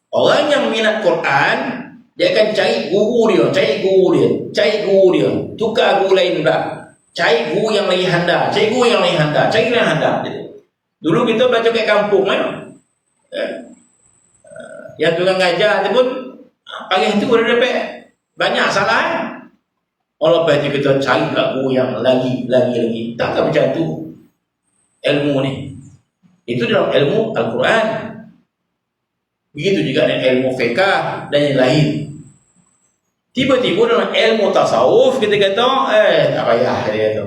Orang yang minat Quran dia akan cari guru dia, tukar guru lain pula. Cari guru yang lagi handal, cari yang lagi handal. Dulu kita belajar kat kampung kan. Yang tukang ngajar tu pun pagi tu dia dapat banyak salah. Kalau lepas kita cari kat guru yang lagi. Takkan macam tu ilmu ni. Itu dalam ilmu Al-Quran. Begitu juga dengan ilmu fiqah dan yang lain. Tiba-tiba dalam ilmu tasawuf kita kata, tak payah dia kata.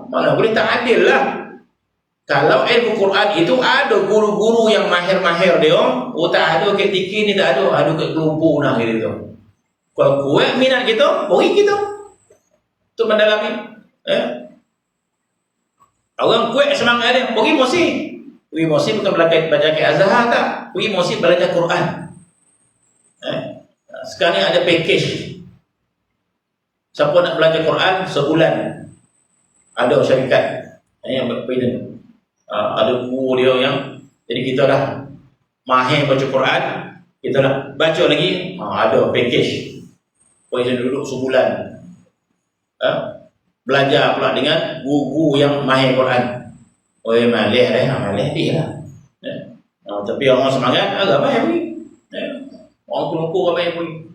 Mana boleh tak adil lah. Kalau ilmu Quran itu ada guru-guru yang mahir-mahir dia, tak ada kat tiki ni tak ada kat kelumpur nak gitu. Kalau kuat minat kita, bagi kita. Tu mendalami. Orang kuat semangat dia, pergi mosi. Pergi mosi bukan belajar kat Azhar tak. Pergi mosi belajar Quran. Sekarang ni ada package. Siapa nak belajar Quran sebulan, ada syarikat yang berpindah. Ada guru dia yang, jadi kita dah mahir baca Quran, kita dah baca lagi, ada package. Kita duduk sebulan. Belajar pula dengan guru yang mahir Quran. Malih dia lah. Tapi orang semangat agak baik pergi. Orang pelukur ramai pergi.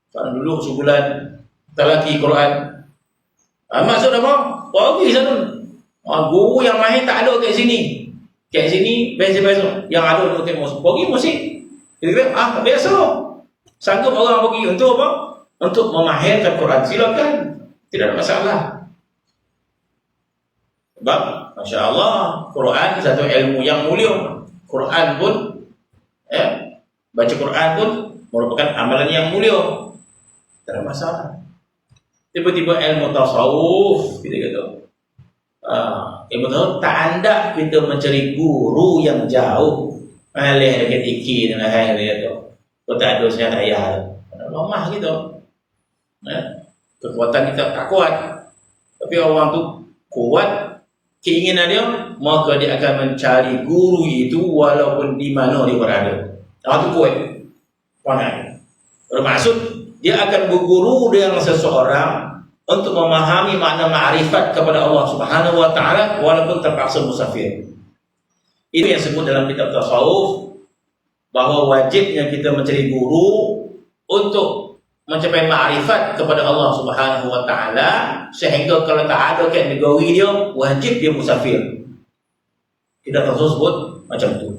Kalau duduk sebulan talaki Quran. Maksud apa? Pergi sana. Guru yang mahir tak ada kat sini. Kayak sini biasa-biasa yang ada untuk musik. Pergi musik. Kita kata, biasa. Sanggup orang pergi untuk apa? Untuk memahirkan Quran. Silakan. Tidak ada masalah. Sebab Masya Allah, Quran satu ilmu yang mulia. Quran pun baca Quran pun merupakan amalan yang mulia. Tak ada masalah. Tiba-tiba ilmu tasawuf kita kata, ilmu tasawuf tak anda kita mencari guru yang jauh. Alih dekat iki dan lain dia tu. Kau tak ada senjata ayah. Lemah gitu. Kekuatan kita tak kuat. Tapi orang tu kuat keinginan dia, maka dia akan mencari guru itu walaupun di mana dia berada. Itu kuat. Pandai. Bermaksud dia akan berguru dengan seseorang untuk memahami makna ma'rifat kepada Allah Subhanahu wa taala walaupun terpaksa musafir. Itu yang disebut dalam kitab tasawuf bahawa wajibnya kita mencari guru untuk mencapai ma'rifat kepada Allah Subhanahu wa taala, sehingga kalau tak ada kat negeri dia, wajib dia musafir. Kitab tasawuf sebut macam tu.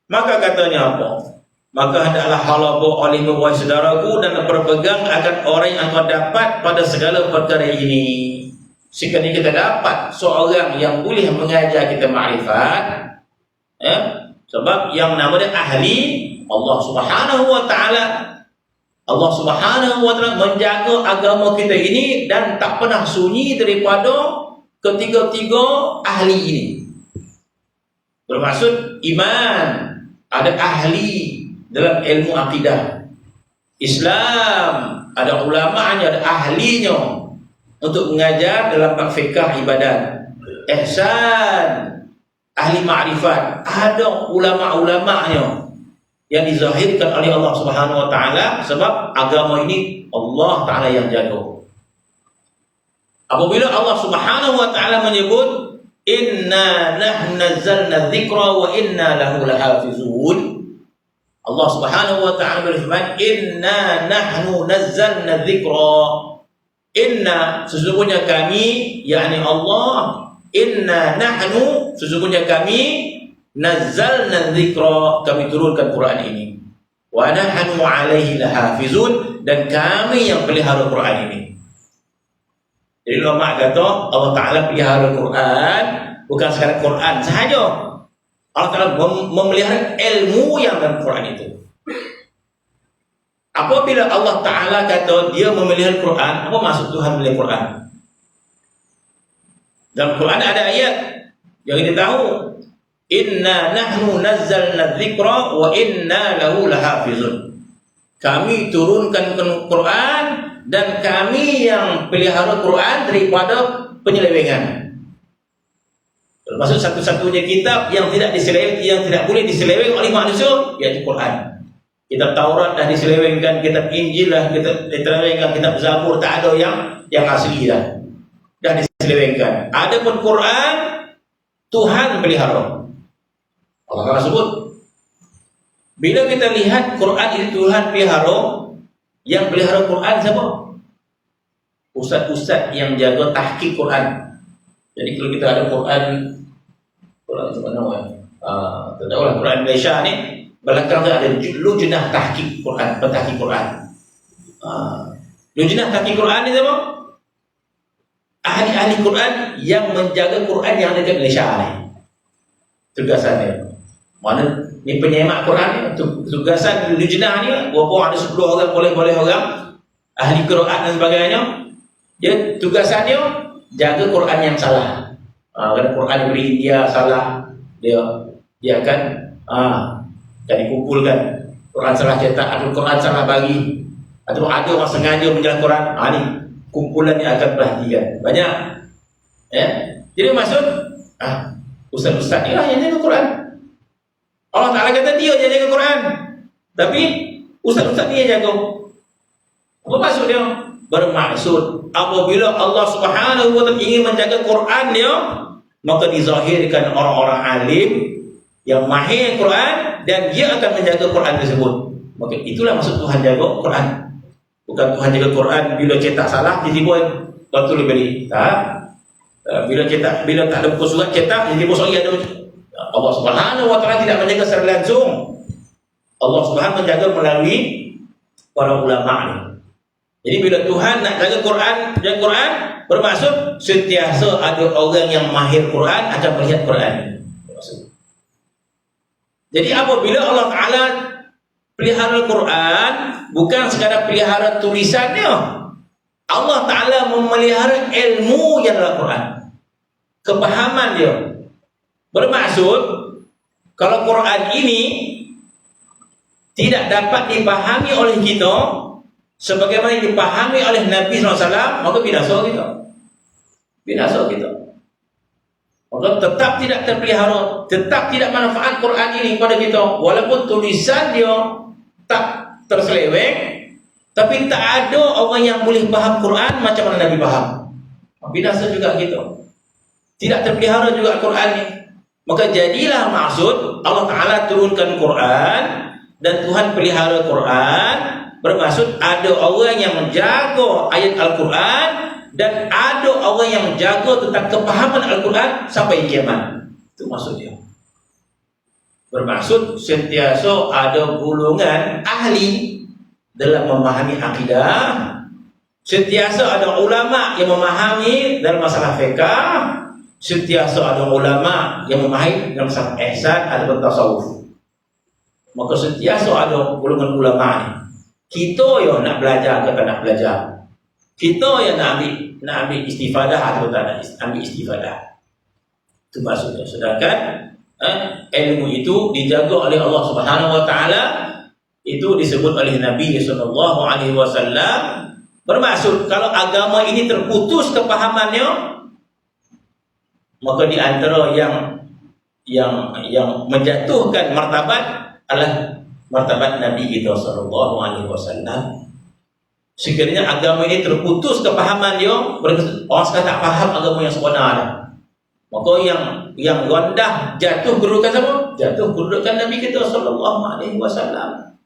Maka katanya apa? Maka hendaklah halaba oleh membuat saudaraku dan berpegang akan orang yang kau dapat pada segala perkara ini. Sekali kita dapat seorang yang boleh mengajar kita makrifat, sebab yang namanya ahli Allah Subhanahu wa taala. Allah Subhanahu wa taala menjaga agama kita ini dan tak pernah sunyi daripada ketiga-tiga ahli ini. Bermaksud iman, ada ahli dalam ilmu akidah. Islam, ada ulama'nya, ada ahlinya untuk mengajar dalam bab fikah ibadat. Ihsan, ahli ma'rifat, ada ulama'-ulama'nya yang dizahirkan oleh Allah Subhanahu wa taala, sebab agama ini Allah taala yang jaga. Apabila Allah Subhanahu wa taala menyebut inna nahnu nazzalna dzikra wa inna lahu lahafizun, Allah Subhanahu wa taala berfirman inna nahnu nazzalna dzikra, inna sesungguhnya kami, yakni Allah, inna nahnu sesungguhnya kami, nazzalna dzikra kami turunkan Quran ini, wa nahnu 'alaihi lahafizun dan kami yang pelihara Quran ini. Jadi ulama kata Allah Taala pelihara Quran bukan sekadar Quran sahaja. Allah Taala memelihara ilmu yang dalam Quran itu. Apabila Allah Taala kata dia memelihara Quran, apa maksud Tuhan memelihara Quran? Dalam Quran ada ayat yang kita tahu, inna nahnu nazzalna dzikra wa inna lahu lahafizun. Kami turunkan Quran dan kami yang pelihara Quran daripada penyelewengan. Maksud satu-satunya kitab yang tidak diseleweng, yang tidak boleh diseleweng oleh manusia, iaitu Quran. Kitab Taurat dah diselewengkan, kitab Injil dah diselewengkan, kitab Zabur tak ada yang asli dah diselewengkan. Adapun Quran Tuhan pelihara. Allah Taala sebut, bila kita lihat Quran itu Tuhan pelihara, yang pelihara Quran siapa? Ustaz-ustaz yang jaga tahqiq Quran. Jadi kalau kita ada Quran sebenarnya, tahulah Quran Malaysia ni, belakang tu ada lujnah tahqiq Quran, pentahqiq Quran. Lujnah tahqiq Quran ni siapa? Ahli-ahli Quran yang menjaga Quran yang ada di Malaysia ni. Tugasannya. Mana ni penyemak Quran ni, tugasan lujnah ni, walaupun ada 10 orang, boleh orang ahli Quran dan sebagainya, dia tugasannya jaga Quran yang salah. Kalau Quran diberi India salah, dia akan dikumpulkan. Quran salah cetak, atau Quran salah bagi, atau ada orang sengaja menjaga Quran, ni kumpulan yang akan perhatikan banyak. Jadi maksud ustaz-ustaz ni lah yang jaga Quran. Allah Ta'ala kata dia yang jaga Quran, tapi ustaz-ustaz ni yang jaga. Apa maksud dia? Bermaksud apabila Allah Subhanahu wa taala ingin menjaga Quran dia, maka dizahirkan orang-orang alim yang mahir Quran dan dia akan menjaga Quran tersebut. Maka itulah maksud Tuhan jaga Quran. Bukan Tuhan jaga Quran bila cetak salah tiba-tiba waktu diberi. Tak. Bila tak ada buku surat cetak, jadi bos ada. Allah Subhanahu wa taala tidak menjaga secara langsung. Allah Subhanahu menjaga melalui para ulama ni. Jadi bila Tuhan nak jaga Quran bermaksud sentiasa ada orang yang mahir Quran akan melihat Quran. Jadi apabila Allah Taala pelihara Quran, bukan sekadar pelihara tulisannya, Allah Taala memelihara ilmu yang dalam Quran, kepahaman dia. Bermaksud kalau Quran ini tidak dapat dipahami oleh kita sebagaimana dipahami oleh Nabi SAW, maka binasa kita. Maka tetap tidak terpelihara, tetap tidak manfaat Quran ini kepada kita, walaupun tulisan dia tak terseleweng, tapi tak ada orang yang boleh faham Quran macam mana Nabi faham. Binasa juga kita. Tidak terpelihara juga Quran ini. Maka jadilah maksud Allah Ta'ala turunkan Quran dan Tuhan pelihara Quran, bermaksud ada orang yang menjaga ayat Al-Quran dan ada orang yang menjaga tentang kepahaman Al-Quran sampai kiamat. Itu maksudnya. Bermaksud sentiasa ada golongan ahli dalam memahami akidah, sentiasa ada ulama yang memahami dalam masalah fiqh, sentiasa ada ulama yang memahami dalam masalah ihsan ataupun tasawuf. Maka sentiasa ada golongan ulama ni. Kita yang nak belajar ke tak nak belajar, kita yang nak ambil istifadah atau tak nak ambil istifadah. Itu maksudnya. Sedangkan ilmu itu dijaga oleh Allah Subhanahu wa taala, itu disebut oleh Nabi sallallahu alaihi wasallam. Bermaksud kalau agama ini terputus kepahamannya, maka di antara yang menjatuhkan martabat adalah martabat Nabi kita sallallahu alaihi wasallam. Sekiranya agama ini terputus kepahaman dia, orang sekarang tak faham agama yang sebenar, maka yang rendah jatuh kedudukan siapa? Jatuh kedudukan Nabi kita sallallahu alaihi wasallam.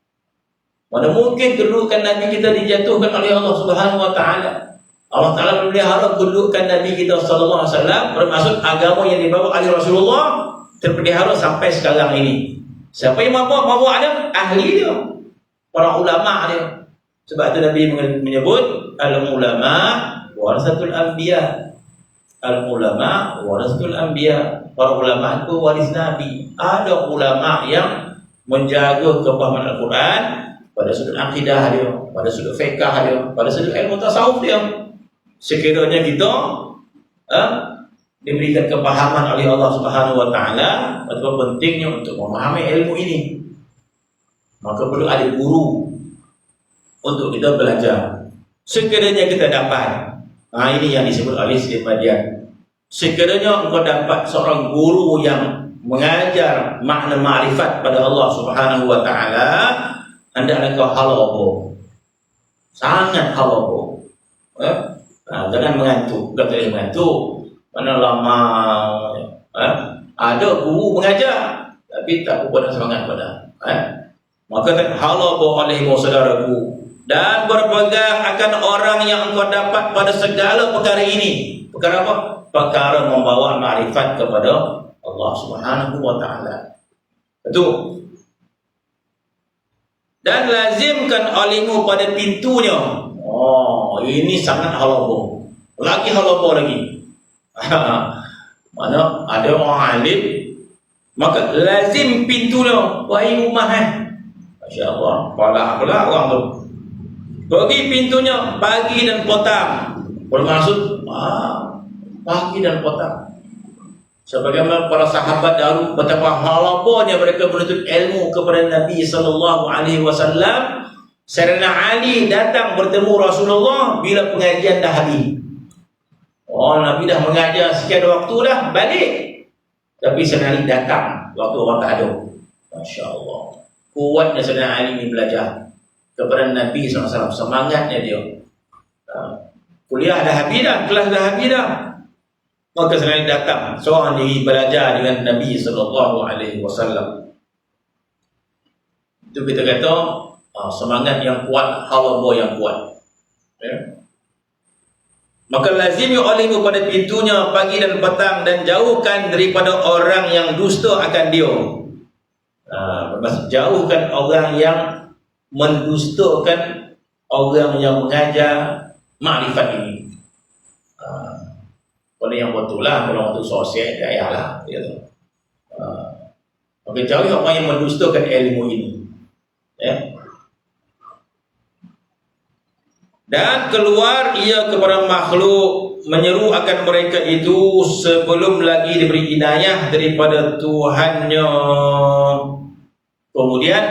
Mana mungkin kedudukan Nabi kita dijatuhkan oleh Allah Subhanahu wa taala. Allah Taala memelihara kedudukan Nabi kita sallallahu alaihi wasallam, bermaksud agama yang dibawa oleh Rasulullah terpelihara sampai sekarang ini. Siapa yang mampu ada? Ahli dia, para ulama dia. Sebab itu Nabi menyebut al-ulama warasatul anbiya. Al-ulama warasatul anbiya. Para ulama itu waris Nabi. Ada ulama yang menjaga kepahaman Al-Quran pada sudut akidah dia, pada sudut fiqh dia, pada sudut ilmu tasawuf dia. Sekiranya kita diberikan kepahaman oleh Allah Subhanahu wa taala, betapa pentingnya untuk memahami ilmu ini, maka perlu ada guru untuk kita belajar. Sekiranya kita dapat, ini yang disebut oleh Syekh Madian, sekiranya engkau dapat seorang guru yang mengajar makna ma'rifat pada Allah Subhanahu wa taala, hendaklah kau halal, sangat halal. Jangan mengantuk, tak boleh mengantuk. Mana lama ada guru mengajar tapi tak berapa semangat pada. Maka halal olehmu saudaraku, dan berpegang akan orang yang engkau dapat pada segala perkara ini. Perkara apa? Perkara membawa ma'rifat kepada Allah Subhanahu wa taala. Itu. Dan lazimkan olehmu pada pintunya. Ini sangat halal. Lagi halal lagi. Mana ada orang alim, maka lazim pintunya. Wahai rumah Masya-Allah, pala orang tu pergi pintunya pagi dan petang. Bermaksud pagi dan petang. Sebagaimana para sahabat dahulu betapa halapnya mereka menuntut ilmu kepada Nabi sallallahu alaihi wasallam. Sayyidina Ali datang bertemu Rasulullah bila pengajian dah habis. Nabi dah mengajar sekian waktu dah balik. Tapi Sayyidina Ali datang waktu orang tak ada. Masya-Allah. Kuatnya Sayyidina Ali ni belajar kepada Nabi SAW. Semangatnya dia. Kuliah dah habis dah, kelas dah habis dah. Maka Sayyidina Ali datang seorang diri belajar dengan Nabi SAW. Itu kita kata semangat yang kuat, hawa yang kuat. Maka lazimi olehmu pada pintunya pagi dan petang, dan jauhkan daripada orang yang dusta akan dia. Bermaksud jauhkan orang yang mendustakan orang yang mengajar makrifat ini. Kalau yang betul lah, kalau untuk sosial tak payahlah, gitu. Maka jauhi orang yang mendustakan ilmu ini, ya. Dan keluar ia kepada makhluk, menyeru akan mereka itu sebelum lagi diberi inayah daripada Tuhannya. Kemudian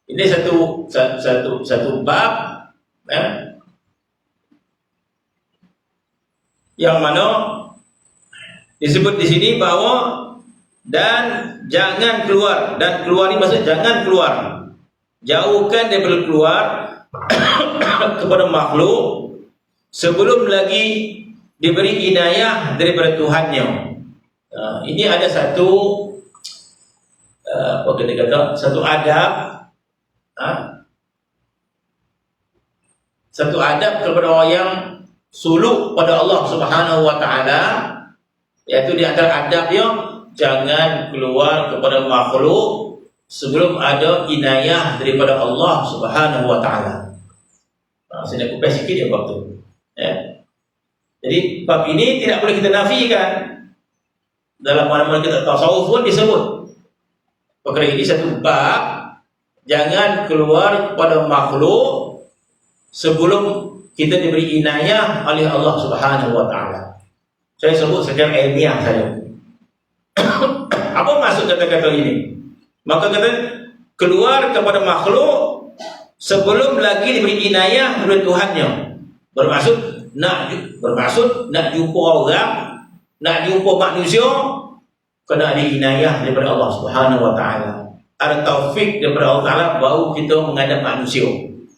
ini satu bab, yang mana disebut di sini bahawa dan jangan keluar, dan keluar ini maksud jangan keluar, jauhkan daripada keluar kepada makhluk sebelum lagi diberi inayah daripada Tuhannya. Ini ada satu apa kita kata, satu adab, satu adab kepada orang yang suluk pada Allah Subhanahu wa taala, iaitu di antara adabnya jangan keluar kepada makhluk sebelum ada inayah daripada Allah Subhanahu wa taala. Saya nak kupas sikit dia bab tu. Jadi bab ini tidak boleh kita nafikan. Dalam mana-mana kita tasawuf pun disebut perkara ini satu bab, jangan keluar kepada makhluk sebelum kita diberi inayah oleh Allah Subhanahu wa taala. Saya sebut secara ilmiah saja. Apa maksud kata-kata ini? Maka kata keluar kepada makhluk sebelum lagi diberi inayah oleh Tuhannya. Bermaksud nak jumpa orang, nak jumpa manusia, kena ada inayah daripada Allah Subhanahu wa taala. Ada taufik daripada Allah Taala baru kita menghadap manusia.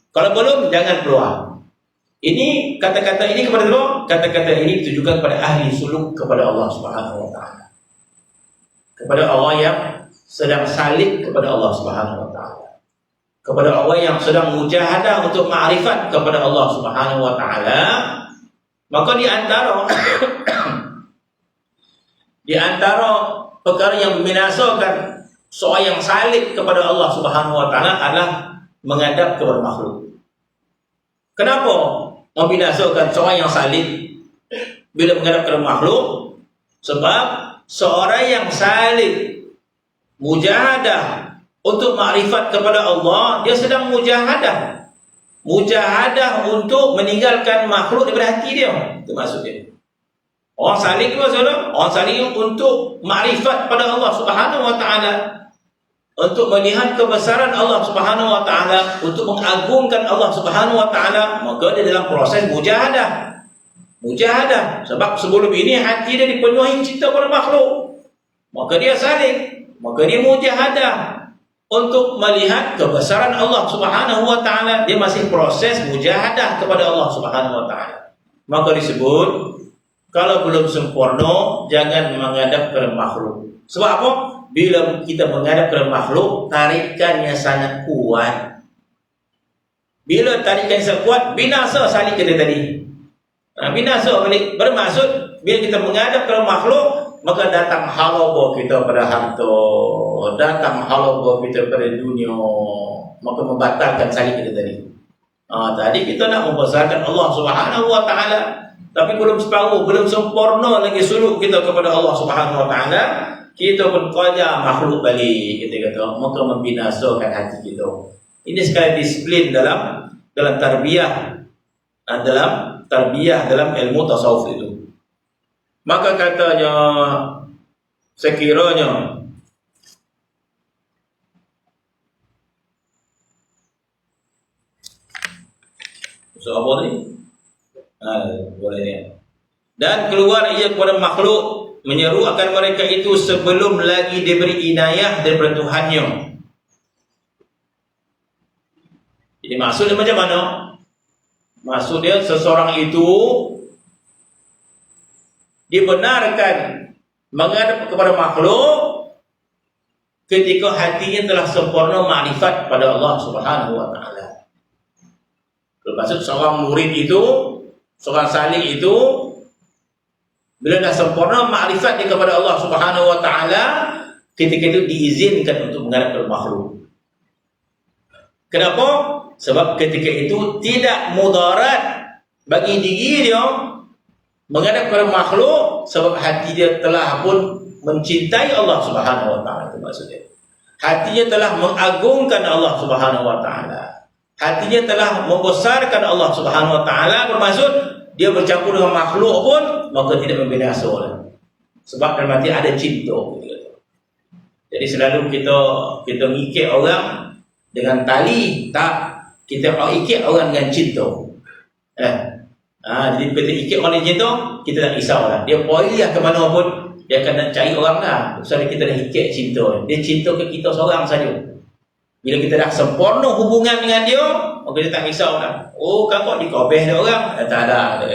Kalau belum, jangan keluar. Ini kata-kata ini kepada siapa? Kata-kata ini ditujukan kepada ahli suluk kepada Allah Subhanahu wa taala. Kepada orang yang sedang salik kepada Allah Subhanahu wa taala. Kepada orang yang sedang mujahadah untuk ma'rifat kepada Allah Subhanahu wa taala. Maka di antara perkara yang membinasakan seorang yang salik kepada Allah Subhanahu wa taala adalah menghadap kepada makhluk. Kenapa membinasakan seorang yang salik bila menghadap kepada makhluk? Sebab seorang yang salik mujahadah untuk makrifat kepada Allah, dia sedang mujahadah untuk meninggalkan makhluk daripada hati dia. Itu maksudnya. Orang salik itu maksudnya orang salik untuk makrifat pada Allah Subhanahu wa taala, untuk melihat kebesaran Allah Subhanahu wa taala, untuk mengagungkan Allah Subhanahu wa taala. Maka dia dalam proses mujahadah. Sebab sebelum ini hati dia dipenuhi cinta pada makhluk, maka dia salik, maka dia mujahadah untuk melihat kebesaran Allah Subhanahu wa taala. Dia masih proses mujahadah kepada Allah Subhanahu wa taala. Maka disebut kalau belum sempurna jangan menghadap kepada makhluk. Sebab apa? Bila kita menghadap kepada makhluk, tarikannya sangat kuat. Bila tarikannya sangat kuat, binasa salik kita tadi. Binasa balik. Bermaksud bila kita menghadap kepada makhluk, maka datang halaba kita pada harta, datang halaba kita pada dunia, maka membatalkan salik kita tadi. Tadi kita nak membesarkan Allah Subhanahu wa taala, tapi belum separuh, belum sempurna lagi suluk kita kepada Allah Subhanahu wa taala, kita pun qajar makhluk balik, kita kata, maka membinasakan hati kita. Ini sekali disiplin dalam tarbiyah, dalam ilmu tasawuf itu. Maka katanya, sekiranya apa ni? Boleh ni. Dan keluar ia kepada makhluk, menyeru akan mereka itu sebelum lagi diberi inayah daripada Tuhannya. Jadi maksudnya macam mana? Maksudnya seseorang itu dibenarkan menghadap kepada makhluk ketika hatinya telah sempurna makrifat pada Allah Subhanahu wa taala. Maksud seorang murid itu, seorang salik itu, bila dah sempurna makrifat dia kepada Allah Subhanahu Wa Taala, ketika itu diizinkan untuk menghadap kepada makhluk. Kenapa? Sebab ketika itu tidak mudarat bagi diri dia menghadap kepada makhluk, sebab hati dia telah pun mencintai Allah Subhanahu Wa Taala. Itu maksudnya. Hatinya telah mengagungkan Allah Subhanahu Wa Taala. Hatinya telah membesarkan Allah Subhanahu Wa Taala, bermaksud dia bercampur dengan makhluk pun maka tidak membinasa lah. Sebab dalam hati ada cinta. Jadi selalu kita ikat orang dengan tali, tak, kita ikat orang dengan cinta. Jadi kita ikat orang dengan cinta, kita tak risau lah. Dia pergi ke mana pun, dia akan nak cari orang lah. Soalnya kita dah ikat cinta. Dia cinta ke kita seorang saja. Bila kita dah sempurna hubungan dengan dia, maka dia tak risau lah. Oh, kakak dikobeh dia orang. Tak ada.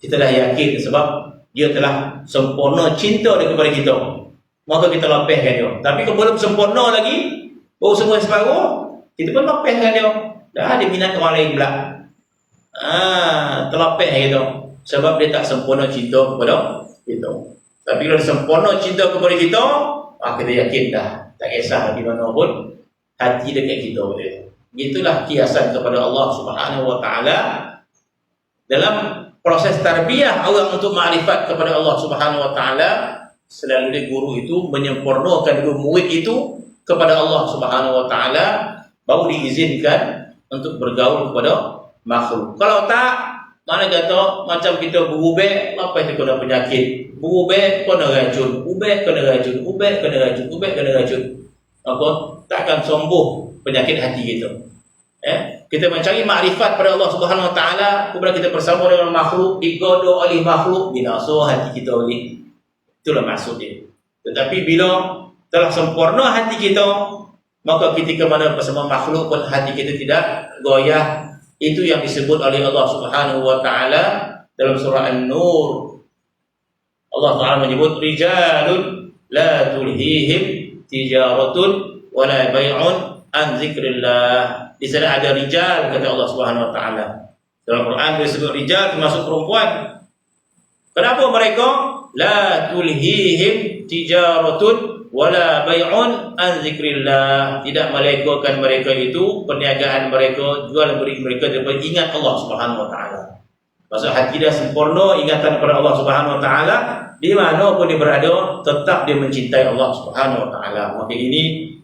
Kita dah yakin sebab dia telah sempurna cinta dia kepada kita. Maka kita lepaskan dia. Tapi kalau belum sempurna lagi, semua separuh, kita pun lepaskan dia. Dah dia minat orang lain pula. Terlepas gitu. Sebab dia tak sempurna cinta kepada kita. Tapi kalau sempurna cinta kepada kita, kita yakin dah. Tak kisah di mana pun, hati dekat kita boleh. Itulah kiasan kepada Allah Subhanahu Wa Taala dalam proses tarbiyah orang untuk makrifat kepada Allah Subhanahu Wa Taala. Selalu guru itu menyempurnakan dulu murid itu kepada Allah Subhanahu Wa Taala, baru diizinkan untuk bergaul kepada makhluk. Kalau tak, mana kata macam kita berubah, lepas itu kena penyakit. Berubah kena racun, ubah kena racun, ubah kena racun, ubah kena racun. Maka takkan sembuh penyakit hati kita. Kita mencari makrifat pada Allah Subhanahu Wa Taala, kemudian kita bersama dengan makhluk, digodoh oleh makhluk, binasa hati kita oleh. Itulah maksudnya. Tetapi bila telah sempurna hati kita, maka ketika mana bersama makhluk pun hati kita tidak goyah. Itu yang disebut oleh Allah Subhanahu Wa Taala dalam surah An-Nur. Allah Taala menyebut rijalun la tulhihim tijaratun wala bai'un an zikrillah. Di sana ada rijal, kata Allah Subhanahu Wa Taala. Dalam Quran disebut rijal termasuk perempuan. Kenapa mereka? La tulhihim tijaratun wala bai'un an zikrillah. Tidak melegakan mereka itu perniagaan mereka, jual beli mereka daripada ingat Allah Subhanahu Wa Taala. Maksud hati dia sempurna ingatan kepada Allah Subhanahu Wa Taala, di mana pun dia berada tetap dia mencintai Allah Subhanahu Wa Taala. Maka ini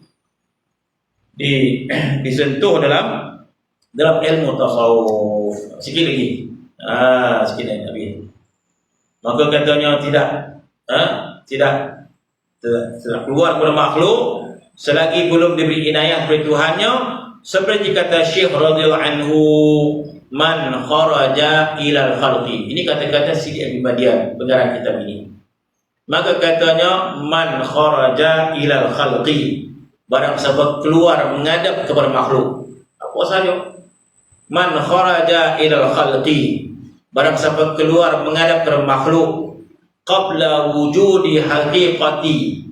disentuh dalam ilmu tasawuf. Sikit lagi. Sikit lagi Nabi. Maka katanya tidak keluar kepada makhluk selagi belum diberi inayah oleh Tuhannya, seperti kata Syekh radhiyallahu anhu, man kharaja ilal khalqi. Ini kata-kata Sidi Abi Madian pengarang kitab ini. Maka katanya man kharaja ilal khalqi, barang siapa keluar menghadap kepada makhluk. Apa saja? Man kharaja ilal khalqi, barang siapa keluar menghadap kepada makhluk, qabla wujudi haqiqati,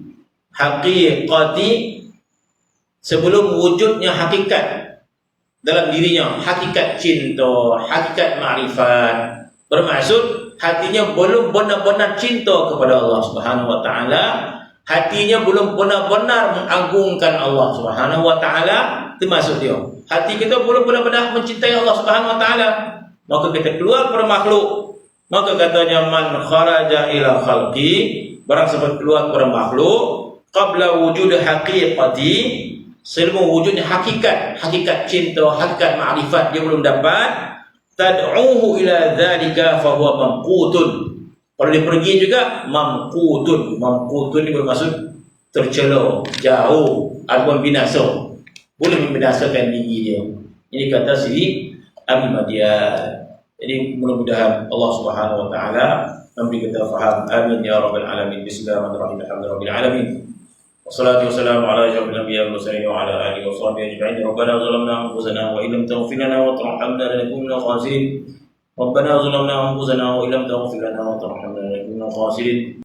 sebelum wujudnya hakikat dalam dirinya, hakikat cinta, hakikat ma'rifat. Bermaksud hatinya belum benar-benar cinta kepada Allah Subhanahu Wa Taala, hatinya belum benar-benar mengagungkan Allah Subhanahu Wa Taala. Itu maksud dia. Hati kita belum benar-benar mencintai Allah Subhanahu Wa Taala, maka kita keluar kepada makhluk. Maka katanya man kharaja ila khalqi, barang siapa keluar kepada makhluk, qabla wujud haqiqati, sebelum wujudnya hakikat cinta, hakikat ma'rifat dia belum dapat, tad'uhu ila dzalika fa huwa mamqutun. Kalau dia pergi juga mamqutun. Mamqutun ini bermaksud tercela, jauh ataupun binasa. Boleh membinasakan diri dia. Ini kata Sidi Abi Madian. Jadi mudah-mudahan Allah Subhanahu Wa Taala memberi kita faham. Amin ya rabbal alamin. Bismillahirrahmanirrahim. Alhamdulillahirabbil alamin. Wassalatu wassalamu ala asyrafil anbiya'i wal mursalin wa ala alihi wa sahbihi ajma'in. Rabbana zalamna anfusana wa illam taghfir lana wa tarhamna lanakunanna minal khasirin. Rabbana zalamna anfusana wa illam taghfir lana wa tarhamna lanakunanna minal khasirin.